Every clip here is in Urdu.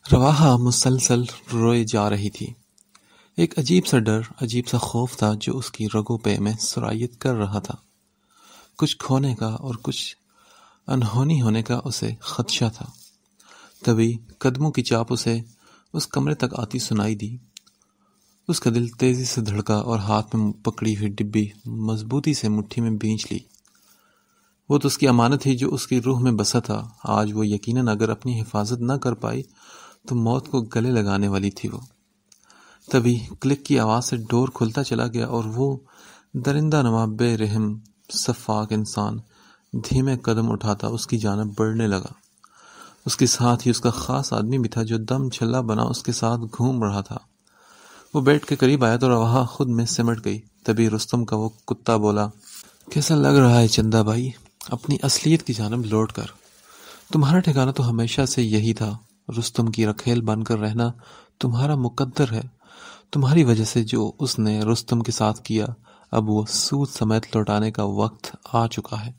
رواحہ مسلسل روئے جا رہی تھی۔ ایک عجیب سا ڈر، عجیب سا خوف تھا جو اس کی رگوں پہ میں سرایت کر رہا تھا۔ کچھ کھونے کا اور کچھ انہونی ہونے کا اسے خدشہ تھا۔ تبھی قدموں کی چاپ اسے اس کمرے تک آتی سنائی دی۔ اس کا دل تیزی سے دھڑکا اور ہاتھ میں پکڑی ہوئی ڈبی مضبوطی سے مٹھی میں بھینچ لی۔ وہ تو اس کی امانت تھی جو اس کی روح میں بسا تھا۔ آج وہ یقیناً اگر اپنی حفاظت نہ کر پائی تو موت کو گلے لگانے والی تھی۔ وہ تبھی کلک کی آواز سے ڈور کھلتا چلا گیا اور وہ درندہ نما بے رحم شفاق انسان دھیمے قدم اٹھاتا اس کی جانب بڑھنے لگا۔ اس کے ساتھ ہی اس کا خاص آدمی بھی تھا جو دم چھلا بنا اس کے ساتھ گھوم رہا تھا۔ وہ بیٹھ کے قریب آیا تو رواحہ خود میں سمٹ گئی۔ تبھی رستم کا وہ کتا بولا، کیسا لگ رہا ہے چندا بھائی؟ اپنی اصلیت کی جانب لوٹ کر۔ تمہارا ٹھکانہ تو ہمیشہ سے یہی تھا۔ رستم کی رکھیل بن کر رہنا تمہارا مقدر ہے۔ تمہاری وجہ سے جو اس نے رستم کے ساتھ کیا، اب وہ سود سمیت لوٹانے کا وقت آ چکا ہے۔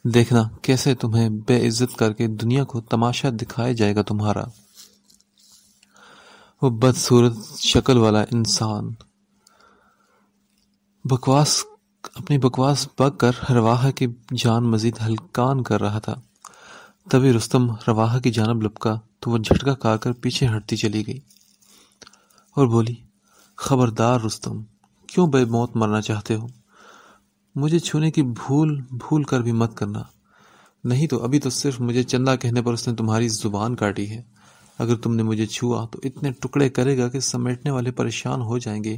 دیکھنا کیسے تمہیں بے عزت کر کے دنیا کو تماشا دکھایا جائے گا تمہارا۔ وہ بدصورت شکل والا انسان اپنی بکواس بک کر رواحہ کی جان مزید ہلکان کر رہا تھا۔ تبھی رستم رواحہ کی جانب لپکا تو وہ جھٹکا کھا کر پیچھے ہٹتی چلی گئی اور بولی، خبردار رستم، کیوں بے موت مرنا چاہتے ہو؟ مجھے چھونے کی بھول کر بھی مت کرنا، نہیں تو ابھی تو صرف مجھے چندہ کہنے پر اس نے تمہاری زبان کاٹی ہے۔ اگر تم نے مجھے چھوا تو اتنے ٹکڑے کرے گا کہ سمیٹنے والے پریشان ہو جائیں گے،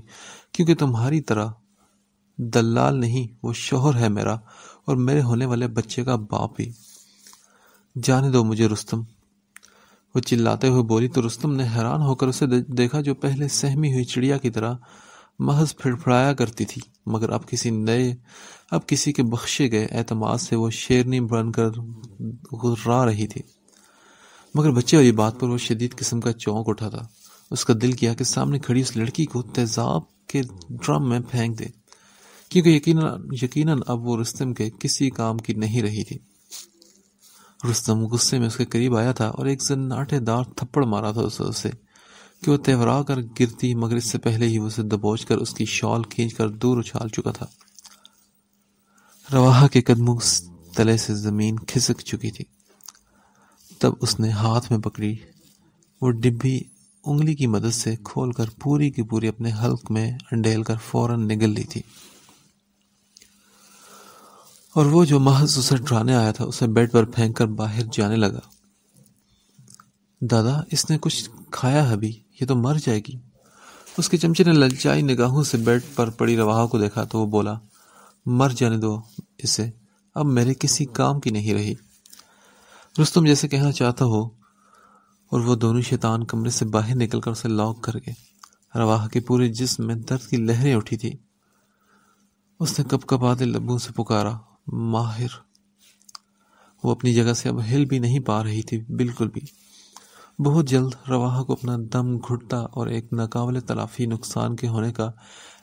کیونکہ تمہاری طرح دلال نہیں، وہ شوہر ہے میرا اور میرے ہونے والے بچے کا باپ بھی۔ جانے دو مجھے رستم، وہ چلاتے ہوئے بولی تو رستم نے حیران ہو کر اسے دیکھا جو پہلے سہمی ہوئی چڑیا کی طرح محض پھڑپھڑایا کرتی تھی، مگر اب کسی کے بخشے گئے اعتماد سے وہ شیرنی بن کر غرا رہی تھی۔ مگر بچے والی بات پر وہ شدید قسم کا چونک اٹھا تھا۔ اس کا دل کیا کہ سامنے کھڑی اس لڑکی کو تیزاب کے ڈرم میں پھینک دے، کیونکہ یقیناً اب وہ رستم کے کسی کام کی نہیں رہی تھی۔ رستم غصے میں اس کے قریب آیا تھا اور ایک زناٹے دار تھپڑ مارا تھا اسے کہ وہ تیورا کر گرتی، مگر اس سے پہلے ہی وہ اسے دبوچ کر اس کی شال کھینچ کر دور اچھال چکا تھا۔ رواحہ کے قدموں تلے سے زمین کھسک چکی تھی۔ تب اس نے ہاتھ میں پکڑی وہ ڈبی انگلی کی مدد سے کھول کر پوری کی پوری اپنے حلق میں انڈیل کر فوراً نگل لی تھی، اور وہ جو محض اسے ڈرانے آیا تھا اسے بیڈ پر پھینک کر باہر جانے لگا۔ دادا، اس نے کچھ کھایا ہے ابھی، یہ تو مر جائے گی۔ اس کے چمچے نے للچائی نگاہوں سے بیڈ پر پڑی رواحہ کو دیکھا تو وہ بولا، مر جانے دو اسے، اب میرے کسی کام کی نہیں رہی۔ رستم جیسے کہنا چاہتا ہو، اور وہ دونوں شیطان کمرے سے باہر نکل کر اسے لاک کر گئے۔ رواحہ کے پورے جسم میں درد کی لہریں اٹھی تھی۔ اس نے کپکپاتے لبوں سے پکارا، ماہر۔ وہ اپنی جگہ سے اب ہل بھی نہیں پا رہی تھی، بالکل بھی۔ بہت جلد رواحہ کو اپنا دم گھٹتا اور ایک ناقابل تلافی نقصان کے ہونے کا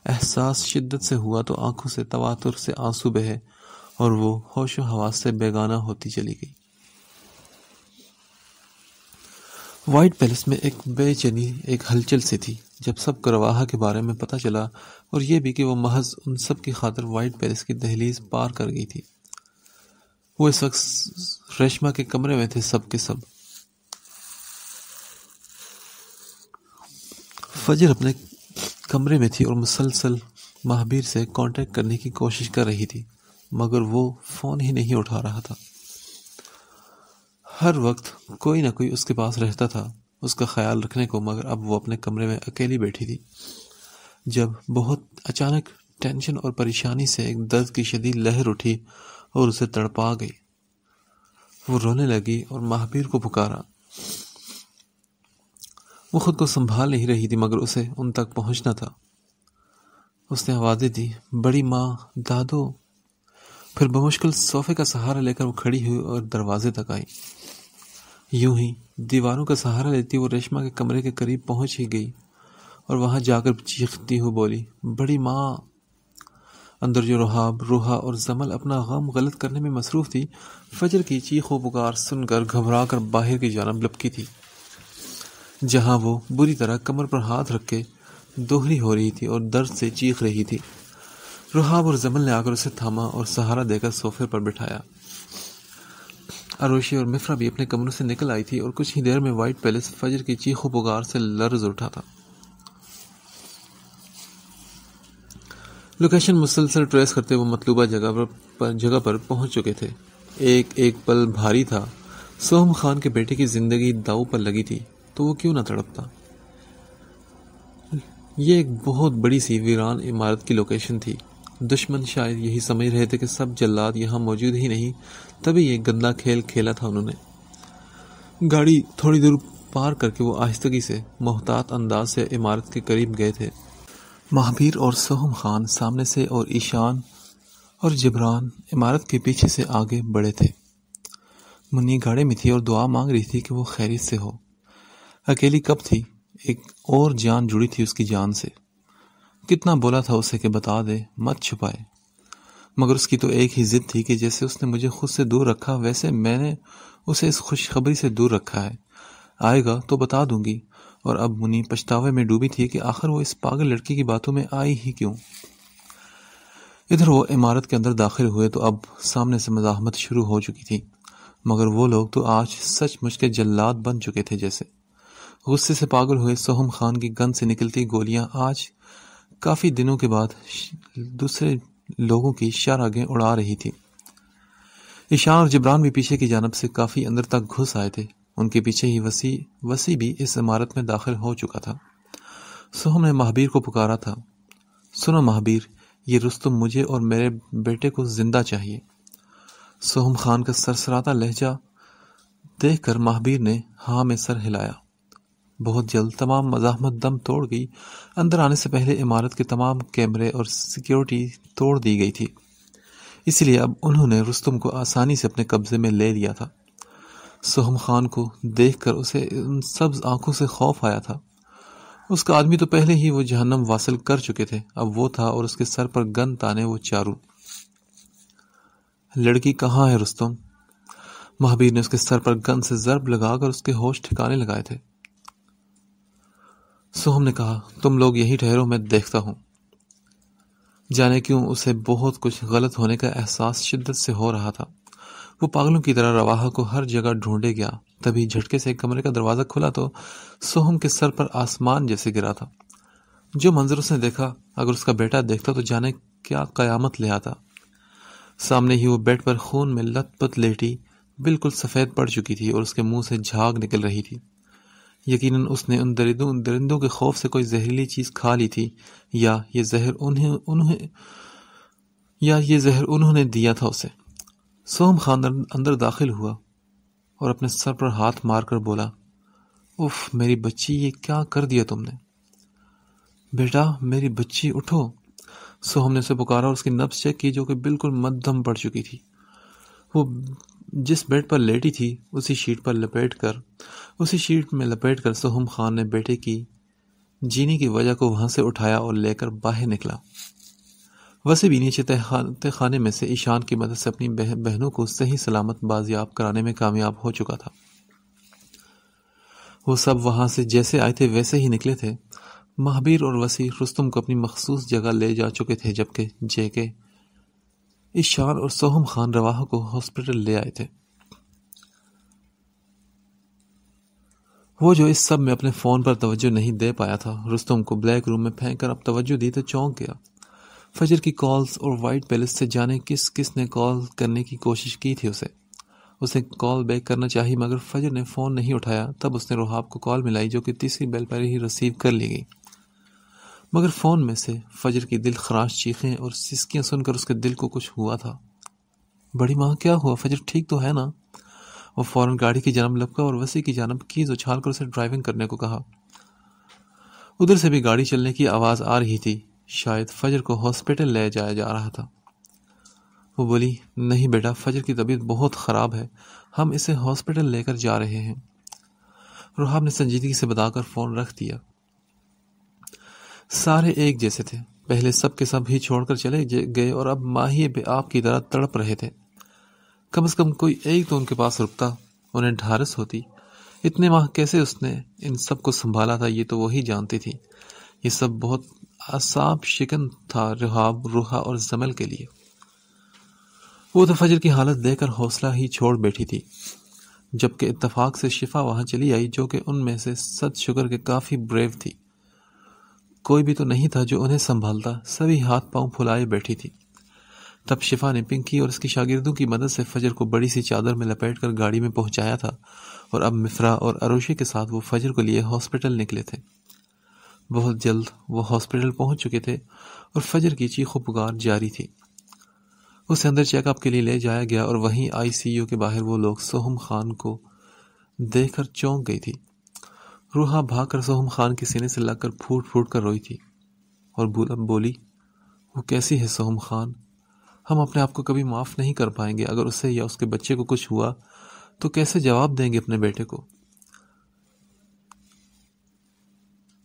احساس شدت سے ہوا تو آنکھوں سے تواتر سے آنسو بہے اور وہ ہوش و حواس سے بیگانہ ہوتی چلی گئی۔ وائٹ پیلس میں ایک بے چینی، ایک ہلچل سی تھی جب سب کو رواحہ کے بارے میں پتہ چلا، اور یہ بھی کہ وہ محض ان سب کی خاطر وائٹ پیلس کی دہلیز پار کر گئی تھی۔ وہ اس وقت ریشما کے کمرے میں تھے، سب کے سب۔ فجر اپنے کمرے میں تھی اور مسلسل مہابیر سے کانٹیکٹ کرنے کی کوشش کر رہی تھی، مگر وہ فون ہی نہیں اٹھا رہا تھا۔ ہر وقت کوئی نہ کوئی اس کے پاس رہتا تھا اس کا خیال رکھنے کو، مگر اب وہ اپنے کمرے میں اکیلی بیٹھی تھی جب بہت اچانک ٹینشن اور پریشانی سے ایک درد کی شدید لہر اٹھی اور اسے تڑپا گئی۔ وہ رونے لگی اور مہابیر کو پکارا۔ وہ خود کو سنبھال نہیں رہی تھی، مگر اسے ان تک پہنچنا تھا۔ اس نے آوازیں دی، بڑی ماں، دادو۔ پھر بمشکل صوفے کا سہارا لے کر وہ کھڑی ہوئی اور دروازے تک آئی۔ یوں ہی دیواروں کا سہارا لیتی وہ ریشما کے کمرے کے قریب پہنچ ہی گئی اور وہاں جا کر چیختی ہوئی بولی، بڑی ماں۔ اندر جو رحاب، روحا اور زمل اپنا غم غلط کرنے میں مصروف تھی، فجر کی چیخ و پکار سن کر گھبرا کر باہر کی جانب لپکی تھی۔ جہاں وہ بری طرح کمر پر ہاتھ رکھ کے دوہری ہو رہی تھی اور درد سے چیخ رہی تھی۔ رحاب اور زمن نے آ کر اسے تھاما اور سہارا دے کر صوفے پر بٹھایا۔ اروشی اور مفرا بھی اپنے کمروں سے نکل آئی تھی اور کچھ ہی دیر میں وائٹ پیلس فجر کی چیخ و پکار سے لرز اٹھا تھا۔ لوکیشن مسلسل ٹریس کرتے وہ مطلوبہ جگہ پر پہنچ چکے تھے۔ ایک ایک پل بھاری تھا۔ سوہم خان کے بیٹے کی زندگی داؤ پر لگی تھی تو وہ کیوں نہ تڑپتا۔ یہ ایک بہت بڑی سی ویران عمارت کی لوکیشن تھی۔ دشمن شاید یہی سمجھ رہے تھے کہ سب جلاد یہاں موجود ہی نہیں، تبھی یہ گندا کھیل کھیلا تھا انہوں نے۔ گاڑی تھوڑی دور پار کر کے وہ آہستگی سے محتاط انداز سے عمارت کے قریب گئے تھے۔ مہابیر اور سوہم خان سامنے سے اور ایشان اور جبران عمارت کے پیچھے سے آگے بڑھے تھے۔ منی گاڑی میں تھی اور دعا مانگ رہی تھی کہ وہ خیریت سے ہو۔ اکیلی کب تھی، ایک اور جان جڑی تھی اس کی جان سے۔ کتنا بولا تھا اسے کہ بتا دے، مت چھپائے، مگر اس کی تو ایک ہی ضد تھی کہ جیسے اس نے مجھے خود سے دور رکھا ویسے میں نے اسے اس خوشخبری سے دور رکھا ہے۔ آئے گا تو بتا دوں گی۔ اور اب منی پچھتاوے میں ڈوبی تھی کہ آخر وہ اس پاگل لڑکی کی باتوں میں آئی ہی کیوں۔ ادھر وہ عمارت کے اندر داخل ہوئے تو اب سامنے سے مزاحمت شروع ہو چکی تھی، مگر وہ لوگ تو آج سچ مچ کے جلاد بن چکے تھے۔ جیسے غصے سے پاگل ہوئے سوہم خان کی گن سے نکلتی گولیاں آج کافی دنوں کے بعد دوسرے لوگوں کی شرارگیں اڑا رہی تھی۔ ایشان اور جبران بھی پیچھے کی جانب سے کافی اندر تک گھس آئے تھے۔ ان کے پیچھے ہی وسیع بھی اس عمارت میں داخل ہو چکا تھا۔ سوہم نے مہابیر کو پکارا تھا۔ سنو مہابیر، یہ رستم مجھے اور میرے بیٹے کو زندہ چاہیے۔ سوہم خان کا سرسراتا لہجہ دیکھ کر مہابیر نے ہاں میں سر ہلایا۔ بہت جلد تمام مزاحمت دم توڑ گئی۔ اندر آنے سے پہلے عمارت کے تمام کیمرے اور سیکیورٹی توڑ دی گئی تھی، اس لیے اب انہوں نے رستم کو آسانی سے اپنے قبضے میں لے لیا تھا۔ سوہم خان کو دیکھ کر اسے ان سبز آنکھوں سے خوف آیا تھا۔ اس کا آدمی تو پہلے ہی وہ جہنم واصل کر چکے تھے، اب وہ تھا اور اس کے سر پر گن تانے وہ چاروں۔ لڑکی کہاں ہے رستم؟ مہابیر نے اس کے سر پر گن سے ضرب لگا کر اس کے ہوش ٹھکانے لگائے تھے۔ سوہم نے کہا تم لوگ یہی ٹھہرو، میں دیکھتا ہوں۔ جانے کیوں اسے بہت کچھ غلط ہونے کا احساس شدت سے ہو رہا تھا۔ وہ پاگلوں کی طرح رواحہ کو ہر جگہ ڈھونڈے گیا، تبھی جھٹکے سے ایک کمرے کا دروازہ کھلا تو سوہم کے سر پر آسمان جیسے گرا تھا۔ جو منظر اس نے دیکھا، اگر اس کا بیٹا دیکھتا تو جانے کیا قیامت لے آتا۔ سامنے ہی وہ بیڈ پر خون میں لت پت لیٹی بالکل سفید پڑ چکی تھی اور اس کے منہ سے جھاگ نکل رہی تھی۔ یقیناً اس نے ان درندوں کے خوف سے کوئی زہریلی چیز کھا لی تھی، یا یہ زہر انہوں نے دیا تھا اسے۔ سوہم خان اندر داخل ہوا اور اپنے سر پر ہاتھ مار کر بولا، اف میری بچی، یہ کیا کر دیا تم نے؟ بیٹا میری بچی، اٹھو۔ سوہم نے اسے پکارا اور اس کی نبض چیک کی جو کہ بالکل مدھم پڑ چکی تھی۔ وہ جس بیڈ پر لیٹی تھی اسی شیٹ میں لپیٹ کر سوہم خان نے بیٹے کی جینے کی وجہ کو وہاں سے اٹھایا اور لے کر باہر نکلا۔ وسیع بھی نیچے تہہ خانے میں سے ایشان کی مدد سے اپنی بہنوں کو صحیح سلامت بازیاب کرانے میں کامیاب ہو چکا تھا۔ وہ سب وہاں سے جیسے آئے تھے ویسے ہی نکلے تھے۔ مہابیر اور وسیع رستم کو اپنی مخصوص جگہ لے جا چکے تھے، جبکہ جے کے، ایشان اور سوہم خان رواحہ کو ہاسپٹل لے آئے تھے۔ وہ جو اس سب میں اپنے فون پر توجہ نہیں دے پایا تھا، رستم کو بلیک روم میں پھینک کر اب توجہ دی تو چونک گیا۔ فجر کی کالز اور وائٹ پیلس سے جانے کس نے کال کرنے کی کوشش کی تھی اسے کال بیک کرنا چاہی، مگر فجر نے فون نہیں اٹھایا۔ تب اس نے رحاب کو کال ملائی جو کہ تیسری بیل پر ہی ریسیو کر لی گئی، مگر فون میں سے فجر کی دل خراش چیخیں اور سسکیاں سن کر اس کے دل کو کچھ ہوا تھا۔ بڑی ماں کیا ہوا؟ فجر ٹھیک تو ہے نا؟ وہ فوراً گاڑی کی جانب لپکا اور وسیع کی جانب کیز اچھال کر اسے ڈرائیونگ کرنے کو کہا۔ ادھر سے بھی گاڑی چلنے کی آواز آ رہی تھی، شاید فجر کو ہاسپٹل لے جایا جا رہا تھا۔ وہ بولی، نہیں بیٹا، فجر کی طبیعت بہت خراب ہے، ہم اسے ہاسپٹل لے کر جا رہے ہیں۔ رحاب نے سنجیدگی سے بتا کر فون رکھ دیا۔ سارے ایک جیسے تھے، پہلے سب کے سب ہی چھوڑ کر چلے گئے اور اب ماہی بے آپ کی طرح تڑپ رہے تھے۔ کم از کم کوئی ایک تو ان کے پاس رکتا، انہیں ڈھارس ہوتی۔ اتنے ماہ کیسے اس نے ان سب کو سنبھالا تھا یہ تو وہی جانتی تھی۔ یہ سب بہت اعصاب شکن تھا روحا اور زمل کے لیے۔ وہ تو فجر کی حالت دیکھ کر حوصلہ ہی چھوڑ بیٹھی تھی، جبکہ اتفاق سے شفا وہاں چلی آئی، جو کہ ان میں سے 100 شکر کے کافی بریو تھی۔ کوئی بھی تو نہیں تھا جو انہیں سنبھالتا، سبھی ہاتھ پاؤں پھلائے بیٹھی تھی۔ تب شفا نے پنکی اور اس کی شاگردوں کی مدد سے فجر کو بڑی سی چادر میں لپیٹ کر گاڑی میں پہنچایا تھا، اور اب مفرا اور اروشی کے ساتھ وہ فجر کو لیے ہاسپٹل نکلے تھے۔ بہت جلد وہ ہاسپٹل پہنچ چکے تھے اور فجر کی چیخ و پکار جاری تھی۔ اسے اندر چیک اپ کے لیے لے جایا گیا، اور وہیں آئی سی یو کے باہر وہ لوگ سوہم خان کو دیکھ کر چونک گئی تھی۔ روحا بھاگ کر سوہم خان کے سینے سے لگ کر پھوٹ پھوٹ کر روئی تھی، اور بولی، وہ کیسی ہے سوہم خان؟ ہم اپنے آپ کو کبھی معاف نہیں کر پائیں گے۔ اگر اسے یا اس کے بچے کو کچھ ہوا تو کیسے جواب دیں گے اپنے بیٹے کو؟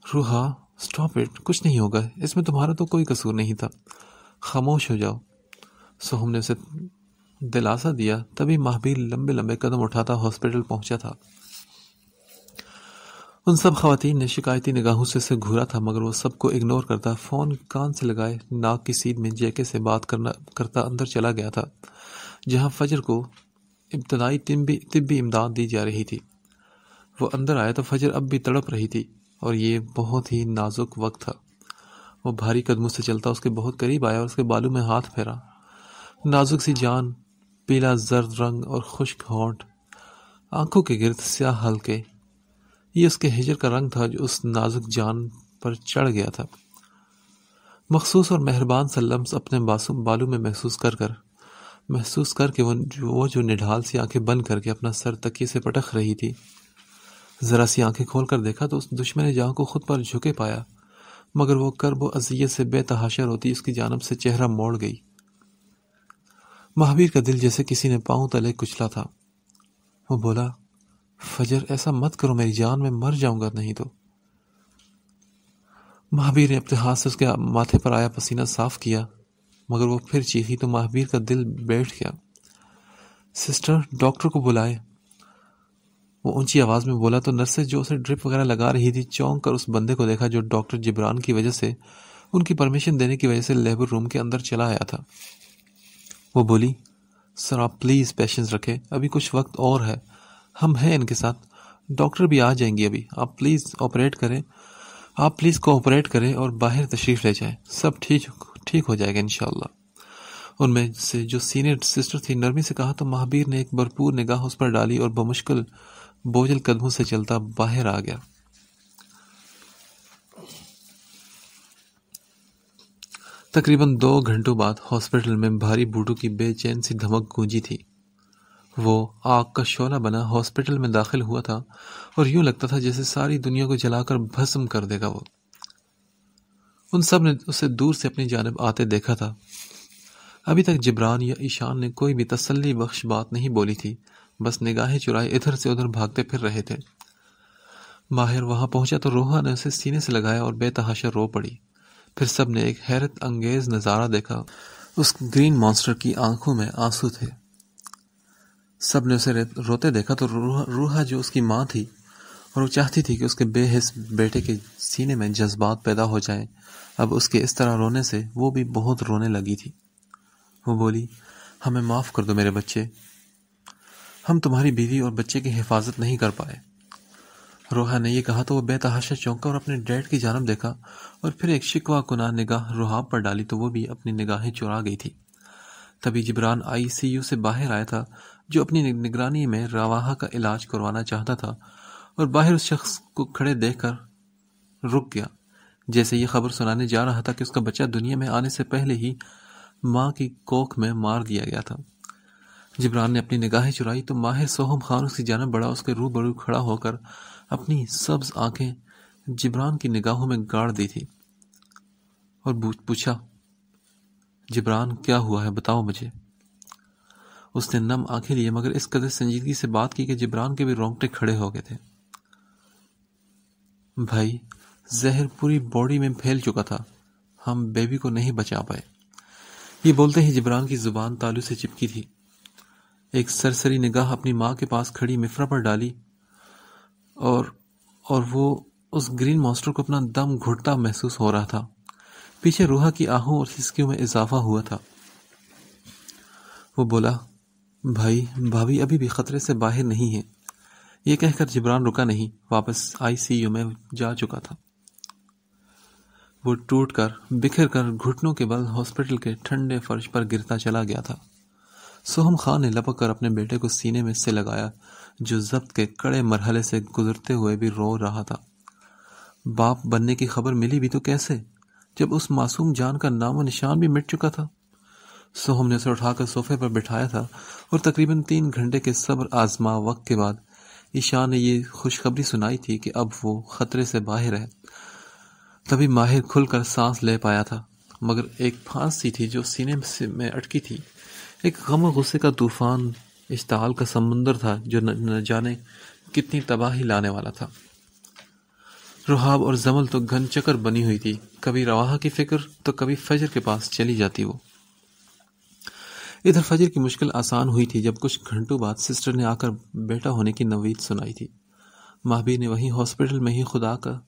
روحا سٹاپ اٹ، کچھ نہیں ہوگا، اس میں تمہارا تو کوئی قصور نہیں تھا، خاموش ہو جاؤ۔ سوہم نے اسے دلاسا دیا۔ تبھی مہابیر لمبے لمبے قدم اٹھاتا ہاسپٹل پہنچا تھا۔ ان سب خواتین نے شکایتی نگاہوں سے اسے گھورا تھا، مگر وہ سب کو اگنور کرتا فون کان سے لگائے ناک کی سیدھ میں جیکے سے بات کرتا اندر چلا گیا تھا، جہاں فجر کو ابتدائی طبی امداد دی جا رہی تھی۔ وہ اندر آیا تو فجر اب بھی تڑپ رہی تھی، اور یہ بہت ہی نازک وقت تھا۔ وہ بھاری قدموں سے چلتا اس کے بہت قریب آیا اور اس کے بالوں میں ہاتھ پھیرا۔ نازک سی جان، پیلا زرد رنگ اور خشک ہونٹ، آنکھوں کے گرد سیاہ حلقے، یہ اس کے ہجر کا رنگ تھا جو اس نازک جان پر چڑھ گیا تھا۔ مخصوص اور مہربان سا لمس اپنے بالوں میں محسوس کر کے وہ جو نڈھال سی آنکھیں بند کر کے اپنا سر تکیے سے پٹک رہی تھی، ذرا سی آنکھیں کھول کر دیکھا تو اس دشمن جہاں کو خود پر جھکے پایا، مگر وہ کرب و اذیت سے بے تحاشا روتی اس کی جانب سے چہرہ موڑ گئی۔ مہابیر کا دل جیسے کسی نے پاؤں تلے کچلا تھا۔ وہ بولا، فجر ایسا مت کرو میری جان، میں مر جاؤں گا نہیں تو۔ مہابیر نے اپنے ہاتھ سے اس کے ماتھے پر آیا پسینہ صاف کیا، مگر وہ پھر چیخی تو مہابیر کا دل بیٹھ گیا۔ سسٹر، ڈاکٹر کو بلائے، وہ اونچی آواز میں بولا تو نرسیں جو اسے ڈرپ وغیرہ لگا رہی تھی چونک کر اس بندے کو دیکھا جو ڈاکٹر جبران کی وجہ سے، ان کی پرمیشن دینے کی وجہ سے لیبر روم کے اندر چلا آیا تھا۔ وہ بولی، سر آپ پلیز پیشنس رکھیں، ابھی کچھ وقت اور ہے، ہم ہیں ان کے ساتھ، ڈاکٹر بھی آ جائیں گی ابھی، آپ پلیز کوآپریٹ کریں اور باہر تشریف لے جائیں، سب ٹھیک ہو جائے گا انشاءاللہ۔ ان میں سے جو سینئر سسٹر تھی نرمی سے کہا تو مہابیر نے ایک بھرپور نگاہ اس پر ڈالی اور بمشکل بوجھل قدموں سے چلتا باہر آ گیا۔ تقریباً 2 گھنٹوں بعد ہاسپٹل میں بھاری بوٹوں کی بے چین سی دھمک گونجی تھی۔ وہ آگ کا شعلہ بنا ہاسپٹل میں داخل ہوا تھا اور یوں لگتا تھا جیسے ساری دنیا کو جلا کر بھسم کر دے گا وہ۔ ان سب نے اسے دور سے اپنی جانب آتے دیکھا تھا۔ ابھی تک جبران یا ایشان نے کوئی بھی تسلی بخش بات نہیں بولی تھی، بس نگاہیں چرائے ادھر سے ادھر بھاگتے پھر رہے تھے۔ ماہر وہاں پہنچا تو روحا نے اسے سینے سے لگایا اور بے تحاشا رو پڑی۔ پھر سب نے ایک حیرت انگیز نظارہ دیکھا، اس گرین مانسٹر کی آنکھوں میں آنسو تھے۔ سب نے اسے روتے دیکھا تو روحا جو اس کی ماں تھی اور وہ چاہتی تھی کہ اس کے بے حس بیٹے کے سینے میں جذبات پیدا ہو جائیں، اب اس کے اس طرح رونے سے وہ بھی بہت رونے لگی تھی۔ وہ بولی، ہمیں معاف کر دو میرے بچے، ہم تمہاری بیوی اور بچے کی حفاظت نہیں کر پائے۔ روحا نے یہ کہا تو وہ بے تحاشا چونکا اور اپنے ڈیڈ کی جانب دیکھا، اور پھر ایک شکوہ کناہ نگاہ روحاب پر ڈالی تو وہ بھی اپنی نگاہیں چرا گئی تھی۔ تبھی جبران آئی سی یو سے باہر آیا تھا، جو اپنی نگرانی میں رواحہ کا علاج کروانا چاہتا تھا، اور باہر اس شخص کو کھڑے دیکھ کر رک گیا، جیسے یہ خبر سنانے جا رہا تھا کہ اس کا بچہ دنیا میں آنے سے پہلے ہی ماں کی کوکھ میں مار دیا گیا تھا۔ جبران نے اپنی نگاہیں چرائی تو ماہر سوہم خان اس کی جانب بڑھا، اس کے روبرو کھڑا ہو کر اپنی سبز آنکھیں جبران کی نگاہوں میں گاڑ دی تھی اور پوچھا، جبران کیا ہوا ہے بتاؤ مجھے۔ اس نے نم آنکھیں لیے مگر اس قدر سنجیدگی سے بات کی کہ جبران کے بھی رونگٹے کھڑے ہو گئے تھے۔ بھائی، زہر پوری باڈی میں پھیل چکا تھا، ہم بیبی کو نہیں بچا پائے۔ یہ بولتے ہی جبران کی زبان تالو سے چپکی تھی۔ ایک سرسری نگاہ اپنی ماں کے پاس کھڑی مفرا پر ڈالی اور اور وہ اس گرین مانسٹر کو اپنا دم گھٹتا محسوس ہو رہا تھا۔ پیچھے روحا کی آہوں اور سسکیوں میں اضافہ ہوا تھا۔ وہ بولا، بھائی بھابھی ابھی بھی خطرے سے باہر نہیں ہے۔ یہ کہہ کر جبران رکا نہیں، واپس ICU میں جا چکا تھا۔ وہ ٹوٹ کر بکھر کر گھٹنوں کے بل ہاسپٹل کے ٹھنڈے فرش پر گرتا چلا گیا تھا۔ سوہم خان نے لپک کر اپنے بیٹے کو سینے میں سے لگایا، جو ضبط کے کڑے مرحلے سے گزرتے ہوئے بھی رو رہا تھا۔ باپ بننے کی خبر ملی بھی تو کیسے، جب اس معصوم جان کا نام و نشان بھی مٹ چکا تھا؟ سوہم نے اسے اٹھا کر صوفے پر بٹھایا تھا اور تقریباً 3 گھنٹے کے صبر آزما وقت کے بعد ایشان نے یہ خوشخبری سنائی تھی کہ اب وہ خطرے سے باہر ہے۔ تبھی ماہر کھل کر سانس لے پایا تھا، مگر ایک پھانسی تھی جو سینے میں اٹکی تھی، ایک غم و غصے کا طوفان، اشتعال کا سمندر تھا جو نہ جانے کتنی تباہی لانے والا تھا۔ رحاب اور زمل تو گھن چکر بنی ہوئی تھی، کبھی رواحہ کی فکر تو کبھی فجر کے پاس چلی جاتی وہ۔ ادھر فجر کی مشکل آسان ہوئی تھی جب کچھ گھنٹوں بعد سسٹر نے آ کر بیٹا ہونے کی نوید سنائی تھی۔ مہابیر نے وہیں ہاسپٹل میں ہی خدا کا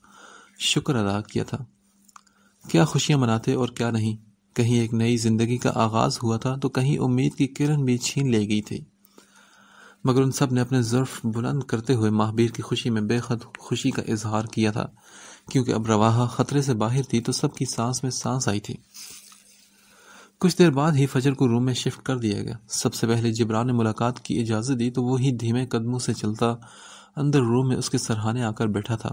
شکر ادا کیا تھا۔ کیا خوشیاں مناتے اور کیا نہیں، کہیں ایک نئی زندگی کا آغاز ہوا تھا تو کہیں امید کی کرن بھی چھین لے گئی تھی، مگر ان سب نے اپنے ظرف بلند کرتے ہوئے مہابیر کی خوشی میں بے حد خوشی کا اظہار کیا تھا، کیونکہ اب رواحہ خطرے سے باہر تھی تو سب کی سانس میں سانس آئی تھی۔ کچھ دیر بعد ہی فجر کو روم میں شفٹ کر دیا گیا۔ سب سے پہلے جبران نے ملاقات کی اجازت دی تو وہی دھیمے قدموں سے چلتا اندر روم میں اس کے سرہانے آ کر بیٹھا تھا۔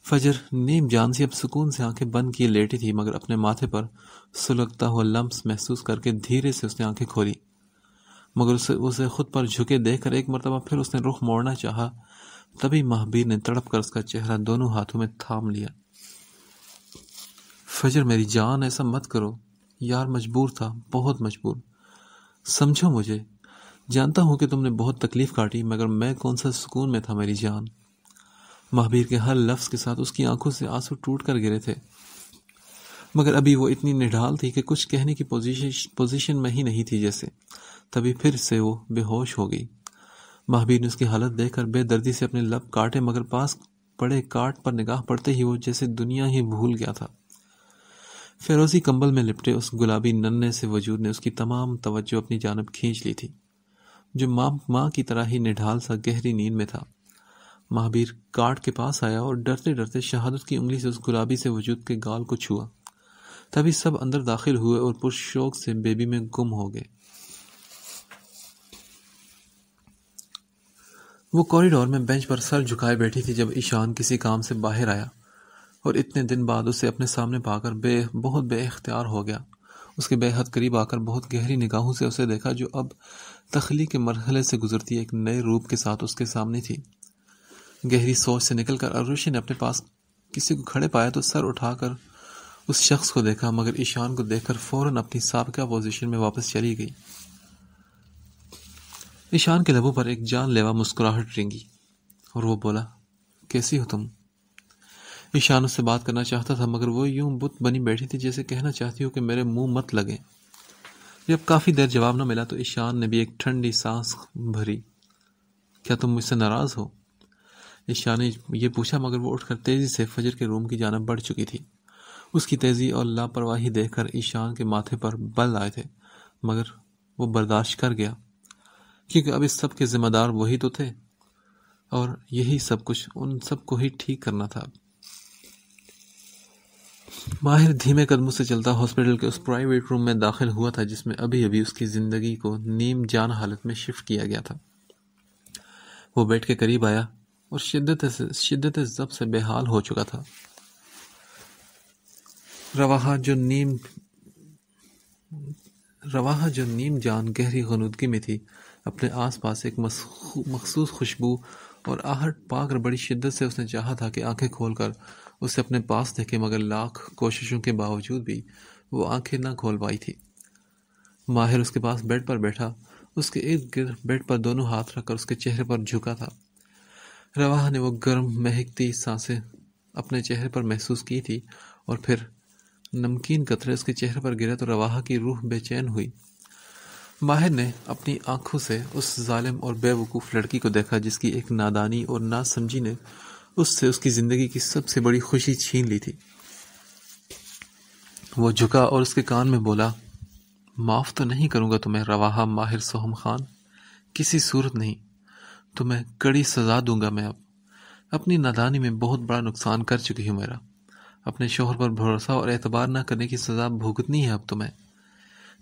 فجر نیم جان سی اب سکون سے آنکھیں بند کیے لیٹی تھی، مگر اپنے ماتھے پر سلگتا ہوا لمس محسوس کر کے دھیرے سے اس نے آنکھیں کھولی، مگر اسے خود پر جھکے دیکھ کر ایک مرتبہ پھر اس نے رخ موڑنا چاہا۔ تبھی مہابیر نے تڑپ کر اس کا چہرہ دونوں ہاتھوں میں تھام لیا۔ فجر میری جان، ایسا مت کرو یار، مجبور تھا، بہت مجبور، سمجھو مجھے، جانتا ہوں کہ تم نے بہت تکلیف کاٹی، مگر میں کون سا سکون میں تھا میری جان۔ مہابیر کے ہر لفظ کے ساتھ اس کی آنکھوں سے آنسو ٹوٹ کر گرے تھے، مگر ابھی وہ اتنی نڈھال تھی کہ کچھ کہنے کی پوزیشن میں ہی نہیں تھی جیسے۔ تبھی پھر سے وہ بے ہوش ہو گئی۔ مہابیر نے اس کی حالت دیکھ کر بے دردی سے اپنے لب کاٹے، مگر پاس پڑے کاٹ پر نگاہ پڑتے ہی وہ جیسے دنیا ہی بھول گیا تھا۔ فیروزی کمبل میں لپٹے اس گلابی ننھے سے وجود نے اس کی تمام توجہ اپنی جانب کھینچ لی تھی، جو ماں کی طرح ہی نڈھال سا گہری نیند میں تھا۔ مہابیر کاٹ کے پاس آیا اور ڈرتے ڈرتے شہادت کی انگلی سے اس گلابی سے وجود کے گال کو چھوا۔ تبھی سب اندر داخل ہوئے اور پرشوق سے بیبی میں گم ہو گئے۔ وہ کوریڈور میں بینچ پر سر جھکائے بیٹھی تھی جب ایشان کسی کام سے باہر آیا اور اتنے دن بعد اسے اپنے سامنے پا کر بہت بے اختیار ہو گیا۔ اس کے بے حد قریب آ کر بہت گہری نگاہوں سے اسے دیکھا، جو اب تخلیق کے مرحلے سے گزرتی ایک نئے روپ کے ساتھ اس کے سامنے تھی۔ گہری سوچ سے نکل کر عروشی نے اپنے پاس کسی کو کھڑے پایا تو سر اٹھا کر اس شخص کو دیکھا، مگر ایشان کو دیکھ کر فوراً اپنی سابقہ پوزیشن میں واپس چلی گئی۔ ایشان کے لبوں پر ایک جان لیوا مسکراہٹ رنگی اور وہ بولا، کیسی ہو تم؟ ایشان اس سے بات کرنا چاہتا تھا، مگر وہ یوں بت بنی بیٹھی تھی جیسے کہنا چاہتی ہو کہ میرے منہ مت لگے۔ جب کافی دیر جواب نہ ملا تو ایشان نے بھی ایک ٹھنڈی سانس بھری۔ کیا تم مجھ سے ناراض ہو؟ ایشان نے یہ پوچھا، مگر وہ اٹھ کر تیزی سے فجر کے روم کی جانب بڑھ چکی تھی۔ اس کی تیزی اور لاپرواہی دیکھ کر ایشان کے ماتھے پر بل آئے تھے، مگر وہ برداشت کر گیا، کیونکہ اب اس سب کے ذمہ دار وہی تو تھے اور یہی سب کچھ ان سب کو ہی ٹھیک کرنا تھا۔ ماہر دھیمے قدموں سے چلتا ہاسپٹل کے اس پرائیویٹ روم میں داخل ہوا تھا جس میں ابھی ابھی اس کی زندگی کو نیم جان حالت میں شفٹ کیا گیا تھا۔ وہ بیڈ کے قریب آیا اور شدت ضبط سے بے حال ہو چکا تھا۔ رواحہ جو نیم جان گہری غنودگی میں تھی، اپنے آس پاس ایک مخصوص خوشبو اور آہٹ پا کر بڑی شدت سے اس نے چاہا تھا کہ آنکھیں کھول کر اسے اپنے پاس دیکھے، مگر لاکھ کوششوں کے باوجود بھی وہ آنکھیں نہ کھول پائی تھی۔ ماہر اس کے پاس بیڈ پر بیٹھا، اس کے ارد گرد بیڈ پر دونوں ہاتھ رکھ کر اس کے چہرے پر جھکا تھا۔ رواحہ نے وہ گرم مہکتی سانسیں اپنے چہرے پر محسوس کی تھی اور پھر نمکین قطرے اس کے چہرے پر گرے تو رواحہ کی روح بے چین ہوئی۔ ماہر نے اپنی آنکھوں سے اس ظالم اور بے وقوف لڑکی کو دیکھا جس کی ایک نادانی اور نا سمجھی نے اس سے اس کی زندگی کی سب سے بڑی خوشی چھین لی تھی۔ وہ جھکا اور اس کے کان میں بولا، معاف تو نہیں کروں گا تمہیں رواحہ ماہر سوہم خان، کسی صورت نہیں، تمہیں کڑی سزا دوں گا۔ میں اب اپنی نادانی میں بہت بڑا نقصان کر چکی ہوں، میرا اپنے شوہر پر بھروسہ اور اعتبار نہ کرنے کی سزا بھگتنی ہے اب تمہیں۔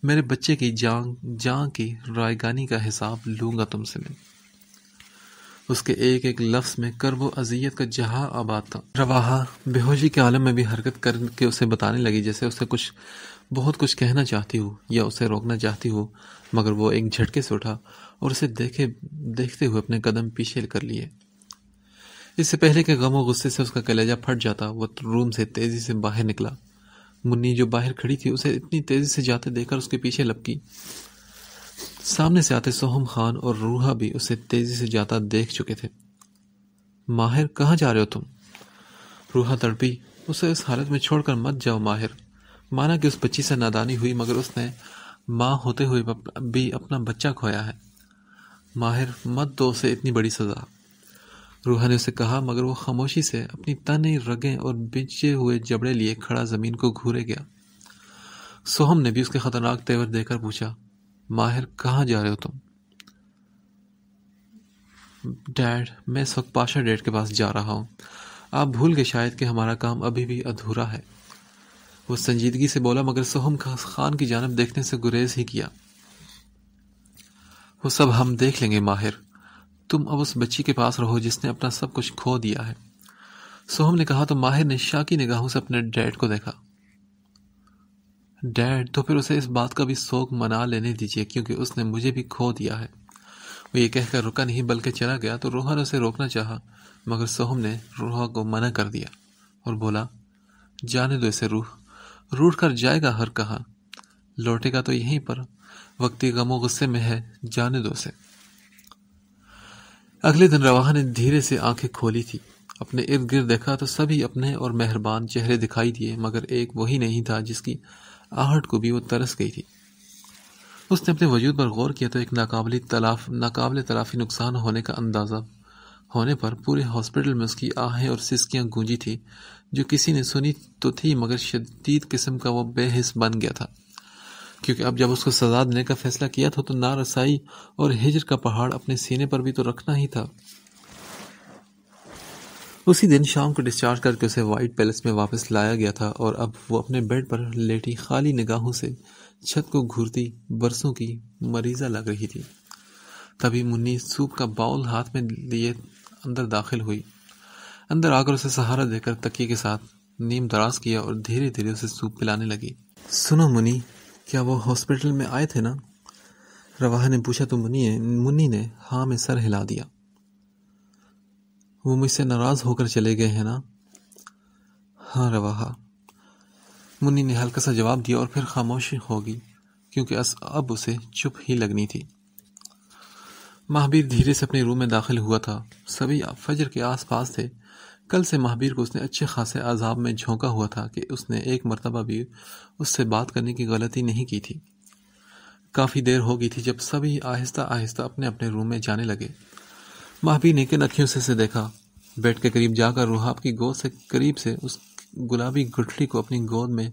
میرے بچے کی جان کی رائیگانی کا حساب لوں گا تم سے میں۔ اس کے ایک ایک لفظ میں کرب و اذیت کا جہاں آباد تھا۔ رواحہ بے ہوشی کے عالم میں بھی حرکت کر کے اسے بتانے لگی جیسے اسے بہت کچھ کہنا چاہتی ہو یا اسے روکنا چاہتی ہو، مگر وہ ایک جھٹکے سے اٹھا اور اسے دیکھتے ہوئے اپنے قدم پیچھے کر لیے۔ اس سے پہلے کہ غم و غصے سے اس کا کلیجہ پھٹ جاتا، وہ روم سے تیزی سے باہر نکلا۔ منی جو باہر کھڑی تھی اسے اتنی تیزی سے جاتے دیکھ کر اس کے پیچھے لپکی۔ سامنے سے آتے سوہم خان اور روحا بھی اسے تیزی سے جاتا دیکھ چکے تھے۔ ماہر، کہاں جا رہے ہو تم؟ روحا تڑپی، اسے اس حالت میں چھوڑ کر مت جاؤ ماہر۔ مانا کہ اس بچی سے نادانی ہوئی، مگر اس نے ماں ہوتے ہوئے بھی اپنا بچہ کھویا ہے۔ ماہر، مت دو اسے اتنی بڑی سزا۔ روحا نے اسے کہا، مگر وہ خاموشی سے اپنی تنی رگیں اور بچے ہوئے جبڑے لیے کھڑا زمین کو گھورے گیا۔ سوہم نے بھی اس کے خطرناک تیور دیکھ کر پوچھا، ماہر کہاں جا رہے ہو تم؟ ڈیڈ، میں اس وقت پاشا ڈیڈ کے پاس جا رہا ہوں۔ آپ بھول گئے شاید کہ ہمارا کام ابھی بھی ادھورا ہے۔ وہ سنجیدگی سے بولا، مگر سوہم خان کی جانب دیکھنے سے گریز ہی کیا۔ وہ سب ہم دیکھ لیں گے ماہر، تم اب اس بچی کے پاس رہو جس نے اپنا سب کچھ کھو دیا ہے۔ سوہم نے کہا تو ماہر نے شاکی نگاہوں سے اپنے ڈیڈ کو دیکھا۔ ڈیڈ، تو پھر اسے اس بات کا بھی سوگ منا لینے دیجیے کیونکہ اس نے مجھے بھی کھو دیا ہے۔ وہ یہ کہہ کر رکا نہیں بلکہ چلا گیا تو روحا نے اسے روکنا چاہا، مگر سوہم نے روحا کو منع کر دیا اور بولا، جانے دو اسے، روٹھ کر جائے گا ہر کہاں، لوٹے گا تو یہیں پر، وقتی غم و غصے میں ہے، جانے دو اسے۔ اگلے دن رواحہ نے دھیرے سے آنکھیں کھولی تھی، اپنے ارد گرد دیکھا تو سبھی اپنے اور مہربان چہرے دکھائی دیے، مگر ایک وہی نہیں تھا جس کی آہٹ کو بھی وہ ترس گئی تھی۔ اس نے اپنے وجود پر غور کیا تو ایک ناقابل تلافی نقصان ہونے کا اندازہ ہونے پر پورے ہاسپٹل میں اس کی آہیں اور سسکیاں گونجی تھی، جو کسی نے سنی تو تھی مگر شدید قسم کا وہ بے حس بن گیا تھا، کیونکہ اب جب اس کو سزا دینے کا فیصلہ کیا تھا تو نارسائی اور ہجر کا پہاڑ اپنے سینے پر بھی تو رکھنا ہی تھا۔ اسی دن شام کو ڈسچارج کر کے اسے وائٹ پیلس میں واپس لایا گیا تھا اور اب وہ اپنے بیڈ پر لیٹی خالی نگاہوں سے چھت کو گھورتی برسوں کی مریضہ لگ رہی تھی۔ تبھی منی سوپ کا باؤل ہاتھ میں لیے اندر داخل ہوئی۔ اندر آ کر اسے سہارا دے کر تکیے کے ساتھ نیم دراز کیا اور دھیرے دھیرے اسے سوپ پلانے لگی۔ سنو منی، کیا وہ ہاسپٹل میں آئے تھے نا؟ رواحہ نے پوچھا تو منی نے ہاں میں سر ہلا دیا۔ وہ مجھ سے ناراض ہو کر چلے گئے ہیں نا؟ ہاں رواحہ، منی نے ہلکا سا جواب دیا اور پھر خاموشی ہوگی کیونکہ اب اسے چپ ہی لگنی تھی۔ مہابیر دھیرے سے اپنے روم میں داخل ہوا تھا۔ سبھی فجر کے آس پاس تھے۔ کل سے مہابیر کو اس نے اچھے خاصے عذاب میں جھونکا ہوا تھا کہ اس نے ایک مرتبہ بھی اس سے بات کرنے کی غلطی نہیں کی تھی۔ کافی دیر ہو گئی تھی جب سبھی آہستہ آہستہ اپنے اپنے روم میں جانے لگے۔ مہابیر نے کن اکھیوں سے دیکھا، بیڈ کے قریب جا کر روحاب کی گود سے قریب سے اس گلابی گٹھلی کو اپنی گود میں